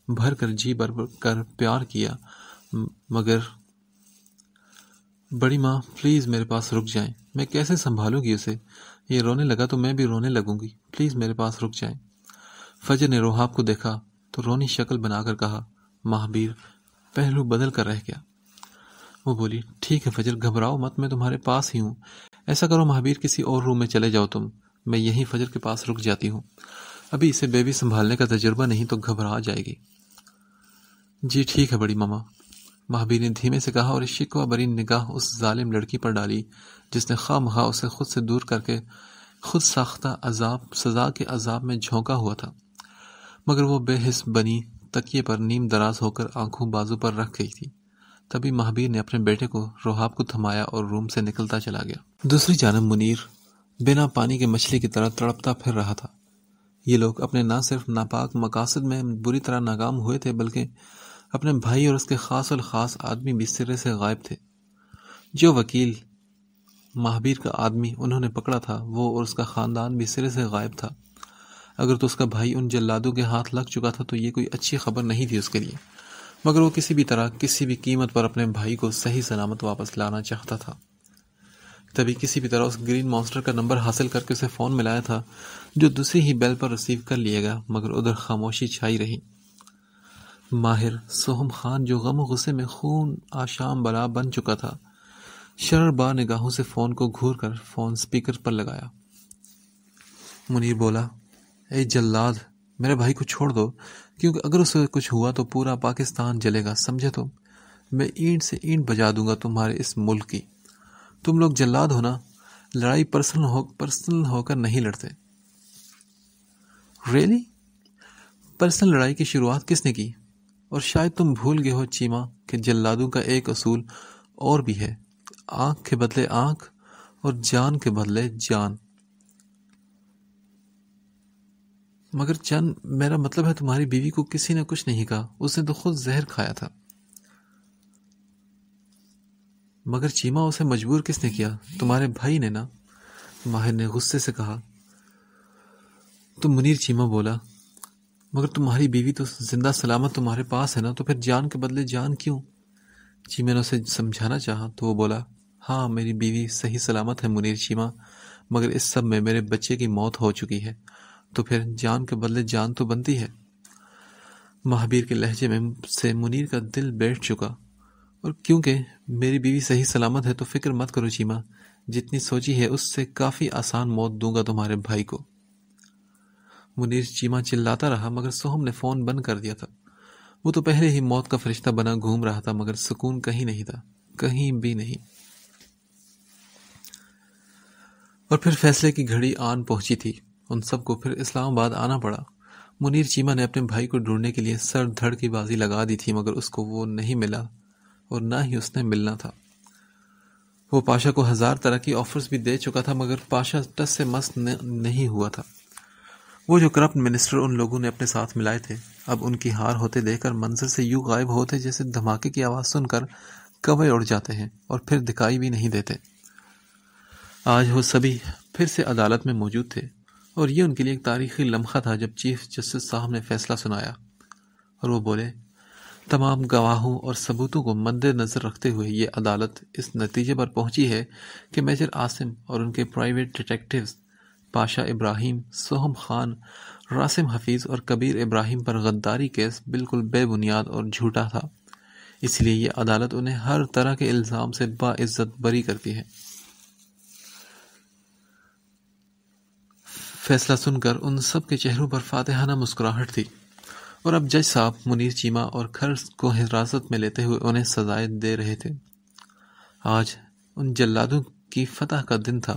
بھر کر جی بھر کر پیار کیا، مگر بڑی ماں پلیز میرے پاس رک جائیں، میں کیسے سنبھالوں گی اسے، یہ رونے لگا تو میں بھی رونے لگوں گی، پلیز میرے پاس رک جائیں۔ فجر نے روحاب کو دیکھا تو رونی شکل بنا کر کہا، مہابیر پہلو بدل کر رہ گیا۔ وہ بولی، ٹھیک ہے فجر، گھبراؤ مت، میں تمہارے پاس ہی ہوں۔ ایسا کرو مہابیر، کسی اور روم میں چلے جاؤ تم، میں یہیں فجر کے پاس رک جاتی ہوں، ابھی اسے بیبی سنبھالنے کا تجربہ نہیں تو گھبرا جائے گی۔ جی ٹھیک ہے بڑی ماما، مہابیر نے دھیمے سے کہا اور شکوہ بری نگاہ اس ظالم لڑکی پر ڈالی جس نے خواہ مخواہ اسے خود سے دور کر کے خود ساختہ سزا کے عذاب میں جھونکا ہوا تھا، مگر وہ بے حس بنی تکیے پر نیم دراز ہو کر آنکھوں بازو پر رکھ گئی تھی۔ تبھی مہابیر نے اپنے بیٹے کو روحاب کو تھمایا اور روم سے نکلتا چلا گیا۔ دوسری جانب منیر بنا پانی کے مچھلی کی طرح تڑپتا پھر رہا تھا۔ یہ لوگ اپنے نہ صرف ناپاک مقاصد میں بری طرح ناکام ہوئے تھے بلکہ اپنے بھائی اور اس کے خاص الخاص آدمی بھی سرے سے غائب تھے۔ جو وکیل مہابیر کا آدمی انہوں نے پکڑا تھا وہ اور اس کا خاندان بھی سرے سے غائب تھا۔ اگر تو اس کا بھائی ان جلادوں کے ہاتھ لگ چکا تھا تو یہ کوئی اچھی خبر نہیں تھی اس کے لیے، مگر وہ کسی بھی طرح کسی بھی قیمت پر اپنے بھائی کو صحیح سلامت واپس لانا چاہتا تھا۔ تبھی کسی بھی طرح اس گرین مانسٹر کا نمبر حاصل کر کے اسے فون ملایا تھا، جو دوسری ہی بیل پر ریسیو کر لیے گا، مگر ادھر خاموشی چھائی رہی۔ ماہر سوہم خان جو غم و غصے میں خون آشام بلا بن چکا تھا، شرر با نگاہوں سے فون کو گھور کر فون سپیکر پر لگایا۔ منیر بولا، اے جلاد، میرے بھائی کو چھوڑ دو، کیونکہ اگر اسے کچھ ہوا تو پورا پاکستان جلے گا، سمجھے تم؟ میں اینٹ سے اینٹ بجا دوں گا تمہارے اس ملک کی۔ تم لوگ جلاد ہو نا، لڑائی پرسنل ہو کر نہیں لڑتے۔ ریلی؟ پرسنل لڑائی کی شروعات کس نے کی؟ اور شاید تم بھول گئے ہو چیما کہ جلادوں کا ایک اصول اور بھی ہے، آنکھ کے بدلے آنکھ اور جان کے بدلے جان۔ مگر چند، میرا مطلب ہے تمہاری بیوی کو کسی نے کچھ نہیں کہا، اس نے تو خود زہر کھایا تھا۔ مگر چیما، اسے مجبور کس نے کیا؟ تمہارے بھائی نے نا، ماہر نے غصے سے کہا۔ تو منیر چیما بولا، مگر تمہاری بیوی تو زندہ سلامت تمہارے پاس ہے نا، تو پھر جان کے بدلے جان کیوں؟ چیما نے اسے سمجھانا چاہا تو وہ بولا، ہاں میری بیوی صحیح سلامت ہے منیر چیما، مگر اس سب میں میرے بچے کی موت ہو چکی ہے، تو پھر جان کے بدلے جان تو بنتی ہے۔ مہابیر کے لہجے میں سے منیر کا دل بیٹھ چکا، اور کیونکہ میری بیوی صحیح سلامت ہے تو فکر مت کرو چیما، جتنی سوچی ہے اس سے کافی آسان موت دوں گا تمہارے بھائی کو۔ منیر چیما چلاتا رہا، مگر سوہم نے فون بند کر دیا تھا۔ وہ تو پہلے ہی موت کا فرشتہ بنا گھوم رہا تھا، مگر سکون کہیں نہیں تھا، کہیں بھی نہیں۔ اور پھر فیصلے کی گھڑی آن پہنچی تھی، ان سب کو پھر اسلام آباد آنا پڑا۔ منیر چیما نے اپنے بھائی کو ڈھونڈنے کے لیے سر دھڑ کی بازی لگا دی تھی، مگر اس کو وہ نہیں ملا اور نہ ہی اس نے ملنا تھا۔ وہ پاشا کو 1000 طرح کی آفرز بھی دے چکا تھا، مگر پاشا ٹس سے مس نہیں ہوا تھا۔ وہ جو کرپٹ منسٹر ان لوگوں نے اپنے ساتھ ملائے تھے، اب ان کی ہار ہوتے دیکھ کر منظر سے یوں غائب ہوتے جیسے دھماکے کی آواز سن کر کوے اڑ جاتے ہیں اور پھر دکھائی بھی نہیں دیتے۔ آج وہ سبھی پھر سے عدالت میں موجود تھے، اور یہ ان کے لیے ایک تاریخی لمحہ تھا جب چیف جسٹس صاحب نے فیصلہ سنایا، اور وہ بولے، تمام گواہوں اور ثبوتوں کو مد نظر رکھتے ہوئے یہ عدالت اس نتیجے پر پہنچی ہے کہ میجر عاصم اور ان کے پرائیویٹ ڈیٹیکٹیوز پاشا ابراہیم، سوہم خان، راسم حفیظ اور کبیر ابراہیم پر غداری کیس بالکل بے بنیاد اور جھوٹا تھا، اس لیے یہ عدالت انہیں ہر طرح کے الزام سے باعزت بری کرتی ہے۔ فیصلہ سن کر ان سب کے چہروں پر فاتحانہ مسکراہٹ تھی، اور اب جج صاحب منیر چیما اور خرس کو حراست میں لیتے ہوئے انہیں سزائیں دے رہے تھے۔ آج ان جلادوں کی فتح کا دن تھا،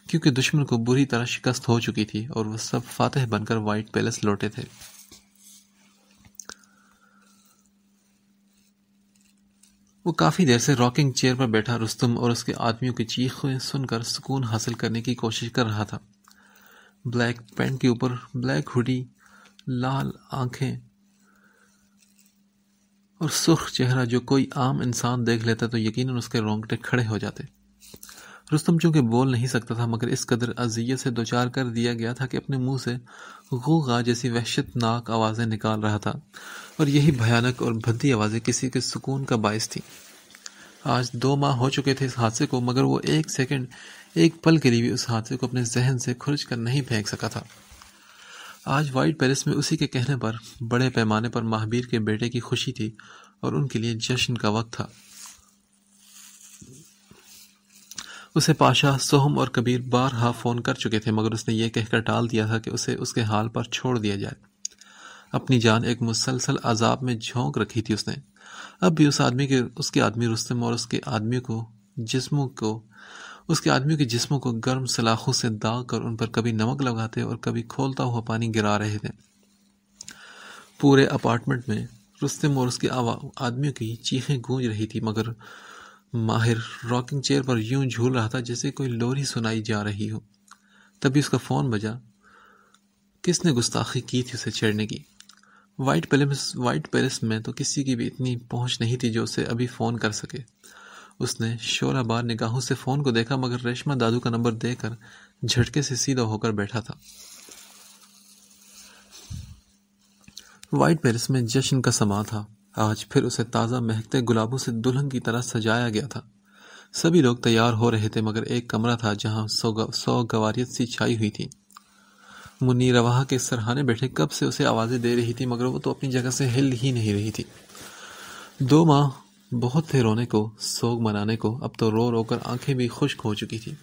کیونکہ دشمن کو بری طرح شکست ہو چکی تھی اور وہ سب فاتح بن کر وائٹ پیلس لوٹے تھے۔ وہ کافی دیر سے راکنگ چیئر پر بیٹھا رستم اور اس کے آدمیوں کی چیخیں سن کر سکون حاصل کرنے کی کوشش کر رہا تھا۔ بلیک پینٹ کے اوپر بلیک ہوڈی، لال آنکھیں اور سرخ چہرہ جو کوئی عام انسان دیکھ لیتا تو یقیناً اس کے رونگٹے کھڑے ہو جاتے۔ رستم چونکہ بول نہیں سکتا تھا، مگر اس قدر اذیت سے دوچار کر دیا گیا تھا کہ اپنے منہ سے غوغا جیسی وحشت ناک آوازیں نکال رہا تھا، اور یہی بھیانک اور بھدی آوازیں کسی کے سکون کا باعث تھیں۔ آج 2 ماہ ہو چکے تھے اس حادثے کو، مگر وہ ایک سیکنڈ، ایک پل کے لیے بھی اس حادثے کو اپنے ذہن سے کھرچ کر نہیں پھینک سکا تھا۔ آج وائٹ پیلس میں اسی کے کہنے پر بڑے پیمانے پر مہابیر کے بیٹے کی خوشی تھی، اور ان کے لیے جشن کا وقت تھا۔ اسے پاشا، سوہم اور کبیر بارہا فون کر چکے تھے، مگر اس نے یہ کہہ کر ٹال دیا تھا کہ اسے اس کے حال پر چھوڑ دیا جائے۔ اپنی جان ایک مسلسل عذاب میں جھونک رکھی تھی اس نے۔ اب بھی اس کے آدمی رستم اور اس کے آدمیوں کے جسموں کو گرم سلاخوں سے داغ کر ان پر کبھی نمک لگاتے اور کبھی کھولتا ہوا پانی گرا رہے تھے۔ پورے اپارٹمنٹ میں رستم اور اس کے آدمیوں کی چیخیں گونج رہی تھی، مگر ماہر راکنگ چیئر پر یوں جھول رہا تھا جیسے کوئی لوری سنائی جا رہی ہو۔ تبھی اس کا فون بجا۔ کس نے گستاخی کی تھی اسے چھیڑنے کی؟ وائٹ پیلس میں تو کسی کی بھی اتنی پہنچ نہیں تھی جو اسے ابھی فون کر سکے۔ اس نے شعلہ بار نگاہوں سے فون کو دیکھا، مگر ریشما دادو کا نمبر دے کر جھٹکے سے سیدھا ہو کر بیٹھا تھا۔ وائٹ پیلس میں جشن کا سماں تھا۔ آج پھر اسے تازہ مہکتے گلابوں سے دلہن کی طرح سجایا گیا تھا۔ سبھی لوگ تیار ہو رہے تھے، مگر ایک کمرہ تھا جہاں سو گواریت سی چھائی ہوئی تھی۔ منی رواحہ کے سرہانے بیٹھے کب سے اسے آوازیں دے رہی تھی، مگر وہ تو اپنی جگہ سے ہل ہی نہیں رہی تھی۔ 2 ماہ بہت تھے رونے کو، سوگ منانے کو، اب تو رو رو کر آنکھیں بھی خشک ہو چکی تھی۔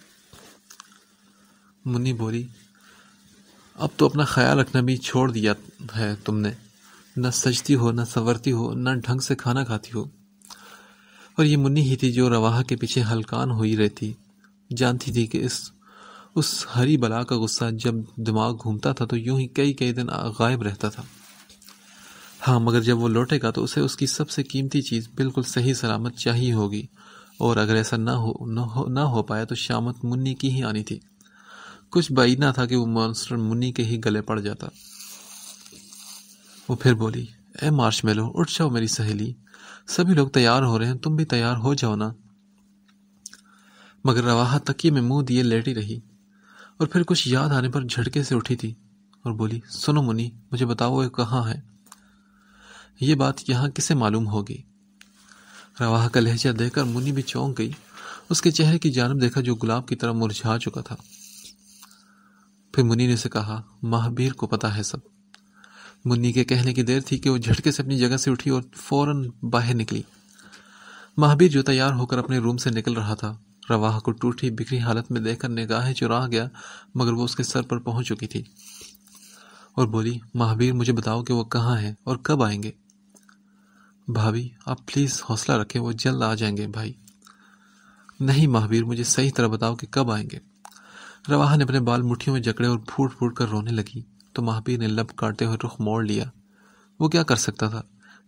منی بولی، اب تو اپنا خیال رکھنا بھی چھوڑ دیا ہے تم نے، نہ سجتی ہو، نہ سنورتی ہو، نہ ڈھنگ سے کھانا کھاتی ہو۔ اور یہ منی ہی تھی جو رواحہ کے پیچھے ہلکان ہوئی رہتی، جانتی تھی کہ اس ہری بلا کا غصہ جب دماغ گھومتا تھا تو یوں ہی کئی دن غائب رہتا تھا۔ ہاں، مگر جب وہ لوٹے گا تو اسے اس کی سب سے قیمتی چیز بالکل صحیح سلامت چاہیے ہوگی، اور اگر ایسا نہ ہو پایا تو شامت منی کی ہی آنی تھی۔ کچھ بعید نہ تھا کہ وہ مانسٹر منی کے ہی گلے پڑ جاتا۔ وہ پھر بولی، اے مارش میلو، اٹھ جاؤ میری سہیلی، سبھی لوگ تیار ہو رہے ہیں، تم بھی تیار ہو جاؤ نا۔ مگر رواحہ تکیے میں منہ دیے لیٹی رہی، اور پھر کچھ یاد آنے پر جھٹکے سے اٹھی تھی اور بولی، سنو منی، مجھے بتاؤ وہ کہاں ہے؟ یہ بات یہاں کسے معلوم ہوگی؟ رواحہ کا لہجہ دیکھ کر منی بھی چونک گئی، اس کے چہرے کی جانب دیکھا جو گلاب کی طرح مرجھا چکا تھا۔ پھر منی نے اسے کہا، مہابیر کو پتا ہے سب۔ منی کے کہنے کی دیر تھی کہ وہ جھٹکے سے اپنی جگہ سے اٹھی اور فوراً باہر نکلی۔ مہابیر جو تیار ہو کر اپنے روم سے نکل رہا تھا، رواحہ کو ٹوٹی بکھری حالت میں دیکھ کر نگاہیں چرا گیا، مگر وہ اس کے سر پر پہنچ چکی تھی، اور بولی، مہابیر مجھے بتاؤ کہ وہ کہاں ہیں اور کب آئیں گے؟ بھابھی آپ پلیز حوصلہ رکھیں، وہ جلد آ جائیں گے بھائی۔ نہیں مہابیر، مجھے صحیح طرح بتاؤ کہ کب آئیں گے۔ رواحہ نے اپنے بال مٹھیوں میں جکڑے اور پھوٹ پھوٹ کر رونے لگی تو مہابیر نے لب کاٹتے ہوئے رخ موڑ لیا۔ وہ کیا کر سکتا تھا؟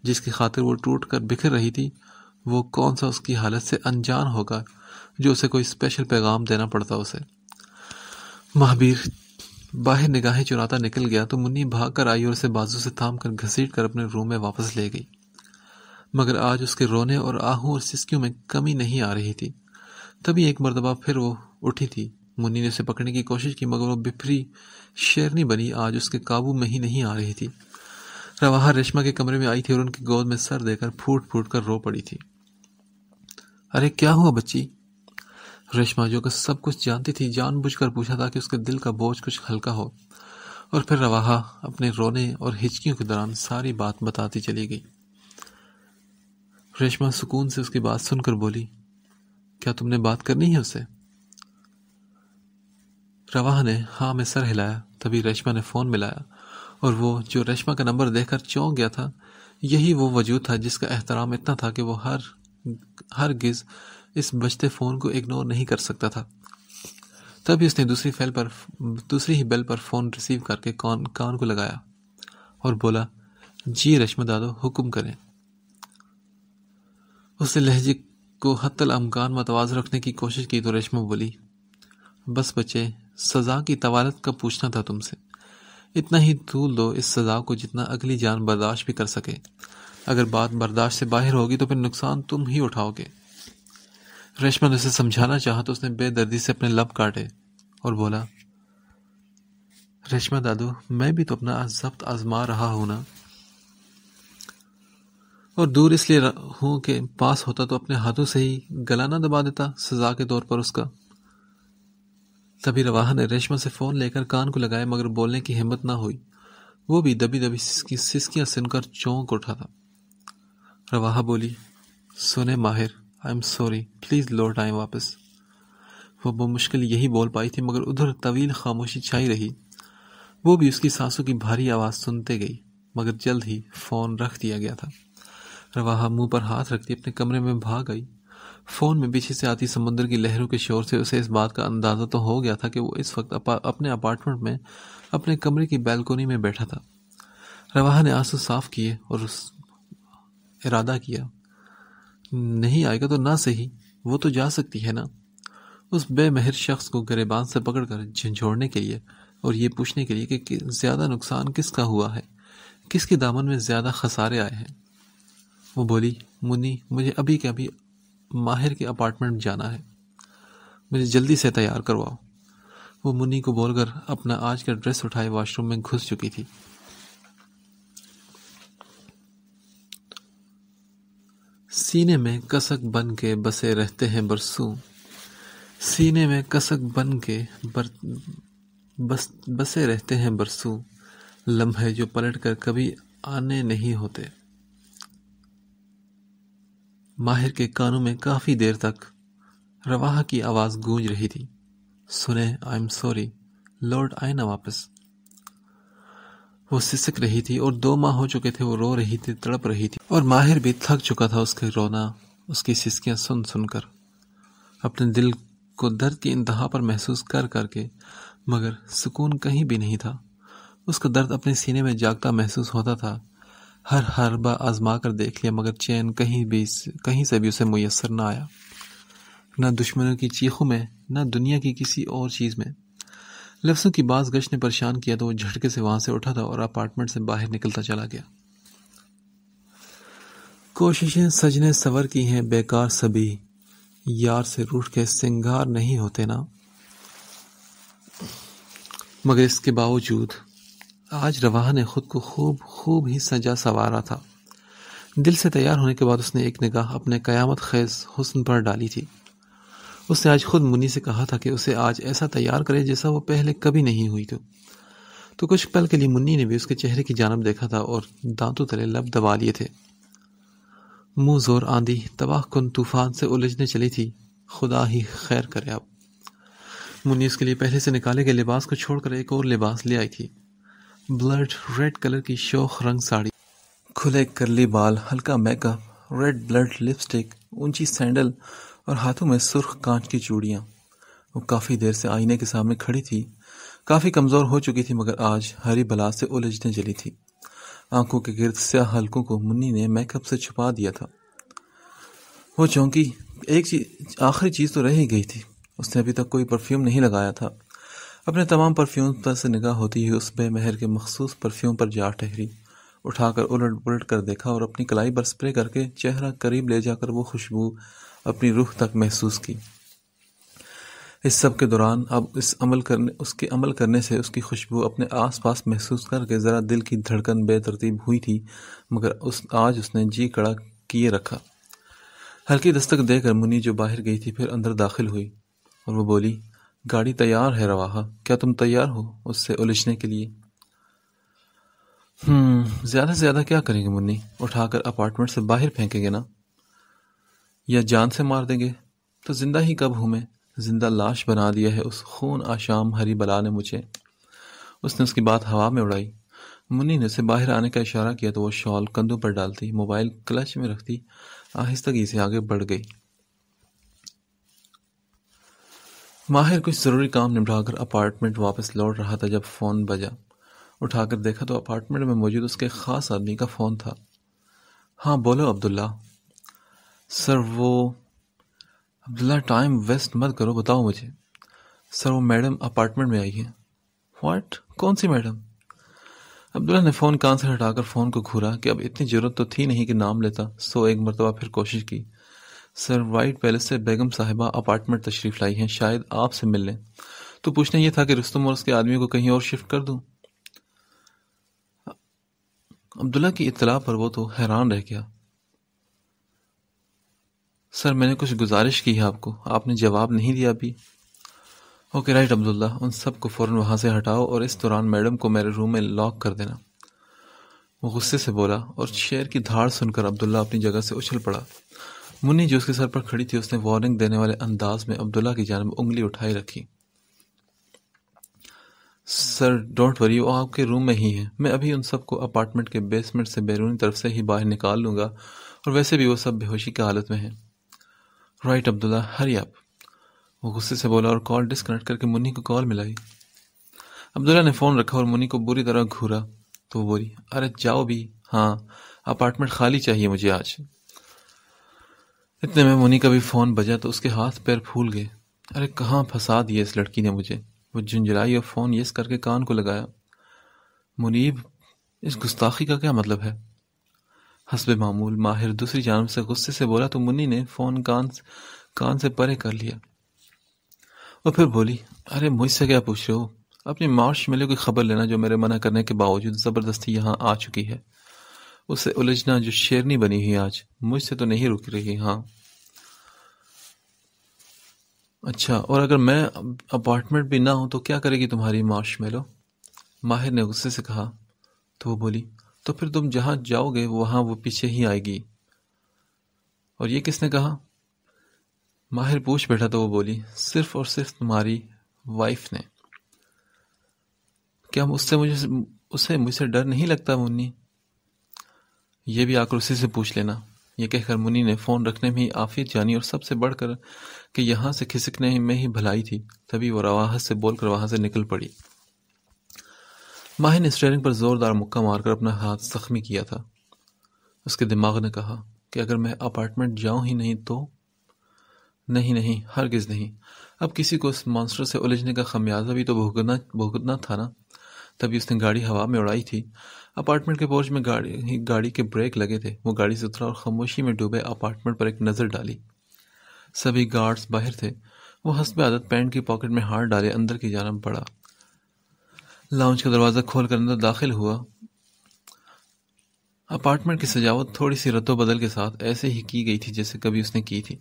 جس کی خاطر وہ ٹوٹ کر بکھر رہی تھی، وہ کون سا اس کی حالت سے انجان ہوگا جو اسے کوئی اسپیشل پیغام دینا پڑتا اسے۔ مہابیر باہر نگاہیں چراتا نکل گیا تو منی بھاگ کر آئی اور اسے بازو سے تھام کر گھسیٹ کر اپنے روم میں واپس لے گئی، مگر آج اس کے رونے اور آہوں اور سسکیوں میں کمی نہیں آ رہی تھی۔ تبھی ایک مرتبہ پھر وہ اٹھی تھی۔ منی نے اسے پکڑنے کی کوشش کی، مگر وہ بپھری شیرنی بنی آج اس کے قابو میں ہی نہیں آ رہی تھی۔ رواحہ ریشما کے کمرے میں آئی تھی اور ان کی گود میں سر دے کر پھوٹ پھوٹ کر رو پڑی تھی۔ ارے کیا ہوا بچی؟ ریشما جو کہ سب کچھ جانتی تھی جان بوجھ کر پوچھا تاکہ اس کے دل کا بوجھ کچھ ہلکا ہو، اور پھر رواحہ اپنے رونے اور ہچکیوں کے دوران ساری بات بتاتی چلی گئی۔ ریشما سکون سے اس کی بات سن کر بولی، کیا تم نے بات کرنی ہے اسے؟ رواحہ نے ہاں میں سر ہلایا۔ تبھی ریشما نے فون ملایا، اور وہ جو ریشما کا نمبر دیکھ کر چونک گیا تھا، یہی وہ وجود تھا جس کا احترام اتنا تھا کہ وہ ہرگز اس بجتے فون کو اگنور نہیں کر سکتا تھا۔ تبھی اس نے دوسری ہی بیل پر فون ریسیو کر کے کان کو لگایا اور بولا، جی ریشما دادو، حکم کریں۔ اس نے لہجے کو حتی الامکان متوازن رکھنے کی کوشش کی تو ریشما بولی، بس بچے، سزا کی طوالت کا پوچھنا تھا تم سے۔ اتنا ہی طول دو اس سزا کو جتنا اگلی جان برداشت بھی کر سکے۔ اگر بات برداشت سے باہر ہوگی تو پھر نقصان تم ہی اٹھاؤ گے۔ ریشما نے اسے سمجھانا چاہا تو اس نے بے دردی سے اپنے لب کاٹے اور بولا، ریشما دادو، میں بھی تو اپنا ضبط آزما رہا ہوں نا، اور دور اس لیے ہوں کہ پاس ہوتا تو اپنے ہاتھوں سے ہی گلا نہ دبا دیتا سزا کے طور پر اس کا۔ تبھی رواحہ نے ریشما سے فون لے کر کان کو لگایا، مگر بولنے کی ہمت نہ ہوئی۔ وہ بھی دبی دبی سسکیاں سن کر چونک اٹھا تھا۔ رواحہ بولی، سنے ماہر، آئی ایم سوری، پلیز لوٹ آئیں واپس۔ وہ بمشکل یہی بول پائی تھی، مگر ادھر طویل خاموشی چھائی رہی۔ وہ بھی اس کی سانسوں کی بھاری آواز سنتے گئی، مگر جلد ہی فون رکھ دیا گیا تھا۔ رواحہ منہ پر ہاتھ رکھتی اپنے کمرے میں بھاگ آئی۔ فون میں پیچھے سے آتی سمندر کی لہروں کے شور سے اسے اس بات کا اندازہ تو ہو گیا تھا کہ وہ اس وقت اپنے اپارٹمنٹ میں اپنے کمرے کی بیلکونی میں بیٹھا تھا۔ رواحہ نے آنسو صاف کیے اور ارادہ کیا، نہیں آئے گا تو نہ صحیح، وہ تو جا سکتی ہے نا، اس بے مہر شخص کو گریبان سے پکڑ کر جھنجھوڑنے کے لیے اور یہ پوچھنے کے لیے کہ زیادہ نقصان کس کا ہوا ہے، کس کے دامن میں زیادہ خسارے آئے ہیں؟ وہ بولی، منی مجھے ابھی کے ابھی ماہر کے اپارٹمنٹ جانا ہے، مجھے جلدی سے تیار کرواؤ۔ وہ منی کو بول کر اپنا آج کا ڈریس اٹھائے واش روم میں گھس چکی تھی۔ سینے میں کسک بن کے بسے رہتے ہیں برسوں، سینے میں کسک بن کے بسے رہتے ہیں برسوں، لمحے جو پلٹ کر کبھی آنے نہیں ہوتے۔ ماہر کے کانوں میں کافی دیر تک رواحہ کی آواز گونج رہی تھی، سنیں آئی ایم سوری، لارڈ آئے نا واپس۔ وہ سسک رہی تھی اور 2 ماہ ہو چکے تھے وہ رو رہی تھی، تڑپ رہی تھی، اور ماہر بھی تھک چکا تھا اس کے رونا، اس کی سسکیاں سن سن کر، اپنے دل کو درد کی انتہا پر محسوس کر کر کے، مگر سکون کہیں بھی نہیں تھا۔ اس کا درد اپنے سینے میں جاگتا محسوس ہوتا تھا، ہر حربہ آزما کر دیکھ لیا مگر چین کہیں سے بھی اسے میسر نہ آیا، نہ دشمنوں کی چیخوں میں، نہ دنیا کی کسی اور چیز میں۔ لفظوں کی باز گشت نے پریشان کیا تو وہ جھٹکے سے وہاں سے اٹھا تھا اور اپارٹمنٹ سے باہر نکلتا چلا گیا۔ کوششیں سجنے سور کی ہیں بیکار سبھی، یار سے روٹھ کے سنگار نہیں ہوتے نا۔ مگر اس کے باوجود آج رواحہ نے خود کو خوب ہی سجا سنوارا تھا۔ دل سے تیار ہونے کے بعد اس نے ایک نگاہ اپنے قیامت خیز حسن پر ڈالی تھی۔ اس نے آج خود منی سے کہا تھا کہ اسے آج ایسا تیار کرے جیسا وہ پہلے کبھی نہیں ہوئی تو کچھ پل کے لیے منی نے بھی اس کے چہرے کی جانب دیکھا تھا اور دانتوں تلے لب دبا لیے تھے۔ منہ زور آندھی تباہ کن طوفان سے الجھنے چلی تھی، خدا ہی خیر کرے اب۔ منی اس کے لیے پہلے سے نکالے گئے لباس کو چھوڑ کر ایک اور لباس لے آئی تھی، بلڈ ریڈ کلر کی شوخ رنگ ساڑی، کھلے کرلی بال، ہلکا makeup, red blood lipstick, اونچی سینڈل اور ہاتھوں میں سرخ کانچ کی چوڑیاں۔ وہ کافی دیر سے آئینے کے سامنے کھڑی تھی، کافی کمزور ہو چکی تھی مگر آج ہری بلا سے الجھنے چلی تھی۔ آنکھوں کے گرد سیاہ حلقوں کو منی نے میک اپ سے چھپا دیا تھا۔ وہ چونکی آخری چیز تو رہ ہی گئی تھی، اس نے ابھی تک کوئی پرفیوم نہیں لگایا تھا۔ اپنے تمام پرفیوم پر سے نگاہ ہوتی ہی اس بے مہر کے مخصوص پرفیوم پر جا ٹھہری، اٹھا کر الٹ پلٹ کر دیکھا اور اپنی کلائی پر سپرے کر کے چہرہ قریب لے جا کر وہ خوشبو اپنی روح تک محسوس کی۔ اس سب کے دوران اب اس کے عمل کرنے سے اس کی خوشبو اپنے آس پاس محسوس کر کے ذرا دل کی دھڑکن بے ترتیب ہوئی تھی مگر آج اس نے جی کڑا کیے رکھا۔ ہلکی دستک دے کر منی جو باہر گئی تھی پھر اندر داخل ہوئی اور وہ بولی، گاڑی تیار ہے رواحہ، کیا تم تیار ہو اس سے الجھنے کے لیے؟ زیادہ سے زیادہ کیا کریں گے منی، اٹھا کر اپارٹمنٹ سے باہر پھینکیں گے نا، یا جان سے مار دیں گے تو زندہ ہی کب ہوں میں، زندہ لاش بنا دیا ہے اس خون آشام ہری بلا نے مجھے۔ اس نے اس کی بات ہوا میں اڑائی۔ منی نے اسے باہر آنے کا اشارہ کیا تو وہ شال کندھوں پر ڈالتی، موبائل کلچ میں رکھتی آہستگی سے آگے بڑھ گئی۔ ماہر کچھ ضروری کام نمٹا کر اپارٹمنٹ واپس لوٹ رہا تھا جب فون بجا۔ اٹھا کر دیکھا تو اپارٹمنٹ میں موجود اس کے خاص آدمی کا فون تھا۔ ہاں بولو عبداللہ۔ سر وہ عبداللہ ٹائم ویسٹ مت کرو، بتاؤ مجھے۔ سر وہ میڈم اپارٹمنٹ میں آئی ہے۔ واٹ؟ کون سی میڈم؟ عبداللہ نے فون کان سے ہٹا کر فون کو گھورا کہ اب اتنی ضرورت تو تھی نہیں کہ نام لیتا، سو ایک مرتبہ پھر کوشش کی۔ سر وائٹ پیلس سے بیگم صاحبہ اپارٹمنٹ تشریف لائی ہیں، شاید آپ سے مل لیں، تو پوچھنا یہ تھا کہ رستم اور اس کے آدمی کو کہیں اور شفٹ کر دوں۔ عبداللہ کی اطلاع پر وہ تو حیران رہ گیا۔ سر میں نے کچھ گزارش کی ہے آپ کو، آپ نے جواب نہیں دیا ابھی۔ اوکے رائٹ عبداللہ، ان سب کو فوراً وہاں سے ہٹاؤ اور اس دوران میڈم کو میرے روم میں لاک کر دینا۔ وہ غصے سے بولا اور شیر کی دھاڑ سن کر عبداللہ اپنی جگہ سے اچھل پڑا۔ منی جو اس کے سر پر کھڑی تھی اس نے وارننگ دینے والے انداز میں عبداللہ کی جانب انگلی اٹھائی رکھی۔ سر ڈونٹ وری، وہ آپ کے روم میں ہی ہے، میں ابھی ان سب کو اپارٹمنٹ کے بیسمنٹ سے بیرونی طرف سے ہی باہر نکال لوں گا، اور ویسے بھی وہ سب بے ہوشی کی حالت میں ہیں۔ رائٹ عبداللہ، ہری اپ، وہ غصے سے بولا اور کال ڈسکنیکٹ کر کے منی کو کال ملائی۔ عبداللہ نے فون رکھا اور منی کو بری طرح گھورا تو وہ بولی، ارے جاؤ بھی، ہاں اپارٹمنٹ خالی چاہیے مجھے آج۔ اتنے میں منی کا بھی فون بجا تو اس کے ہاتھ پیر پھول گئے۔ ارے کہاں پھنسا دیا اس لڑکی نے مجھے۔ وہ جھنجھلائی اور فون یس کر کے کان کو لگایا۔ منیب، اس گستاخی کا کیا مطلب ہے؟ حسب معمول ماہر دوسری جانب سے غصے سے بولا تو منی نے فون کان سے پرے کر لیا اور پھر بولی، ارے مجھ سے کیا پوچھ رہے ہو؟ اپنی مارش ملے کی خبر لینا جو میرے منع کرنے کے باوجود زبردستی یہاں آ چکی ہے، اسے الجھنا جو شیرنی بنی ہوئی آج مجھ سے تو نہیں رک رہی۔ ہاں اچھا، اور اگر میں اپارٹمنٹ بھی نہ ہوں تو کیا کرے گی تمہاری مارش میلو؟ ماہر نے غصے سے کہا تو وہ بولی، تو پھر تم جہاں جاؤ گے وہاں وہ پیچھے ہی آئے گی۔ اور یہ کس نے کہا؟ ماہر پوچھ بیٹھا تو وہ بولی، صرف اور صرف تمہاری وائف نے۔ کیا اسے مجھ سے ڈر نہیں لگتا منی؟ یہ بھی آکروسی سے پوچھ لینا۔ یہ کہہ کر منی نے فون رکھنے میں ہی عافیت جانی اور سب سے بڑھ کر کہ یہاں سے کھسکنے میں ہی بھلائی تھی، تبھی وہ رواحت سے بول کر وہاں سے نکل پڑی۔ ماہر نے اسٹیئرنگ پر زوردار مکہ مار کر اپنا ہاتھ زخمی کیا تھا۔ اس کے دماغ نے کہا کہ اگر میں اپارٹمنٹ جاؤں ہی نہیں تو؟ نہیں، ہرگز نہیں۔ اب کسی کو اس مانسٹر سے الجھنے کا خمیازہ بھی تو بھگتنا تھا نا۔ تبھی اس نے گاڑی ہوا میں اڑائی تھی۔ اپارٹمنٹ کے پورچ میں گاڑی کے بریک لگے تھے۔ وہ گاڑی سے اترا اور خاموشی میں ڈوبے اپارٹمنٹ پر ایک نظر ڈالی۔ سبھی گارڈز باہر تھے۔ وہ حسب عادت پینٹ کی پاکٹ میں ہاتھ ڈالے اندر کی جانب بڑھا۔ لاؤنج کا دروازہ کھول کر اندر داخل ہوا۔ اپارٹمنٹ کی سجاوٹ تھوڑی سی رد و بدل کے ساتھ ایسے ہی کی گئی تھی جیسے کبھی اس نے کی تھی۔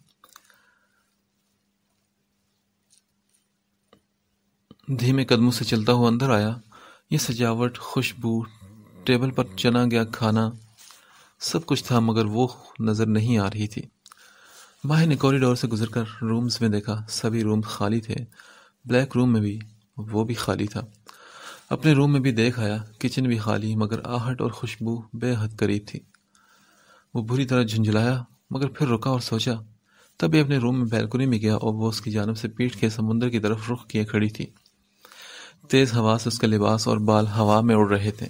دھیمے قدموں سے چلتا ہوا اندر آیا۔ یہ سجاوٹ، خوشبو، ٹیبل پر چنا گیا کھانا، سب کچھ تھا مگر وہ نظر نہیں آ رہی تھی۔ ماہر نے کوریڈور سے گزر کر رومز میں دیکھا۔ سبھی روم خالی تھے۔ بلیک روم میں بھی، وہ بھی خالی تھا۔ اپنے روم میں بھی دیکھ آیا، کچن بھی خالی مگر آہٹ اور خوشبو بے حد قریب تھی۔ وہ بری طرح جھنجھلایا مگر پھر رکا اور سوچا۔ تبھی اپنے روم میں بیلکونی میں گیا اور وہ اس کی جانب سے پیٹھ کے سمندر کی طرف رخ کیے کھڑی تھی۔ تیز ہوا سے اس کا لباس اور بال ہوا میں اڑ رہے تھے۔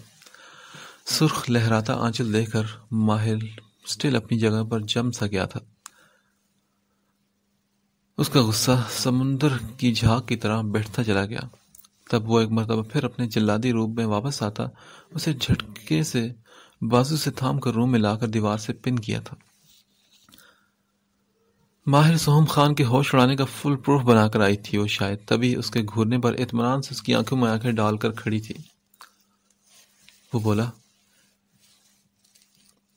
سرخ لہراتا آنچل دیکھ کر ماہر سٹل اپنی جگہ پر جم سا گیا تھا۔ اس کا غصہ سمندر کی جھاگ کی طرح بڑھتا چلا گیا۔ تب وہ ایک مرتبہ پھر اپنے جلادی روپ میں واپس آتا، اسے جھٹکے سے بازو سے تھام کر روم میں لا کر دیوار سے پن کیا تھا۔ ماہر سوہم خان کے ہوش اڑانے کا فل پروف بنا کر آئی تھی وہ شاید، تبھی اس کے گھورنے پر اطمینان سے اس کی آنکھوں میں آنکھیں ڈال کر کھڑی تھی۔ وہ بولا،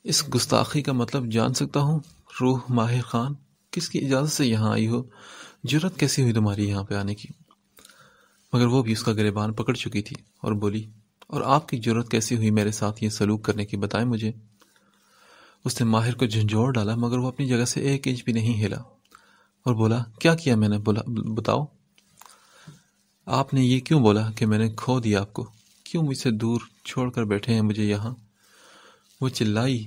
اس گستاخی کا مطلب جان سکتا ہوں؟ روح ماہر خان، کس کی اجازت سے یہاں آئی ہو؟ جرت کیسی ہوئی تمہاری یہاں پہ آنے کی؟ مگر وہ بھی اس کا گریبان پکڑ چکی تھی اور بولی، اور آپ کی جرت کیسی ہوئی میرے ساتھ یہ سلوک کرنے کی، بتائیں مجھے۔ اس نے ماہر کو جھنجھوڑ ڈالا مگر وہ اپنی جگہ سے ایک انچ بھی نہیں ہلا اور بولا، کیا کیا میں نے؟ بتاؤ۔ آپ نے یہ کیوں بولا کہ میں نے کھو دیا آپ کو؟ کیوں مجھ سے دور چھوڑ کر بیٹھے ہیں مجھے یہاں؟ وہ چلائی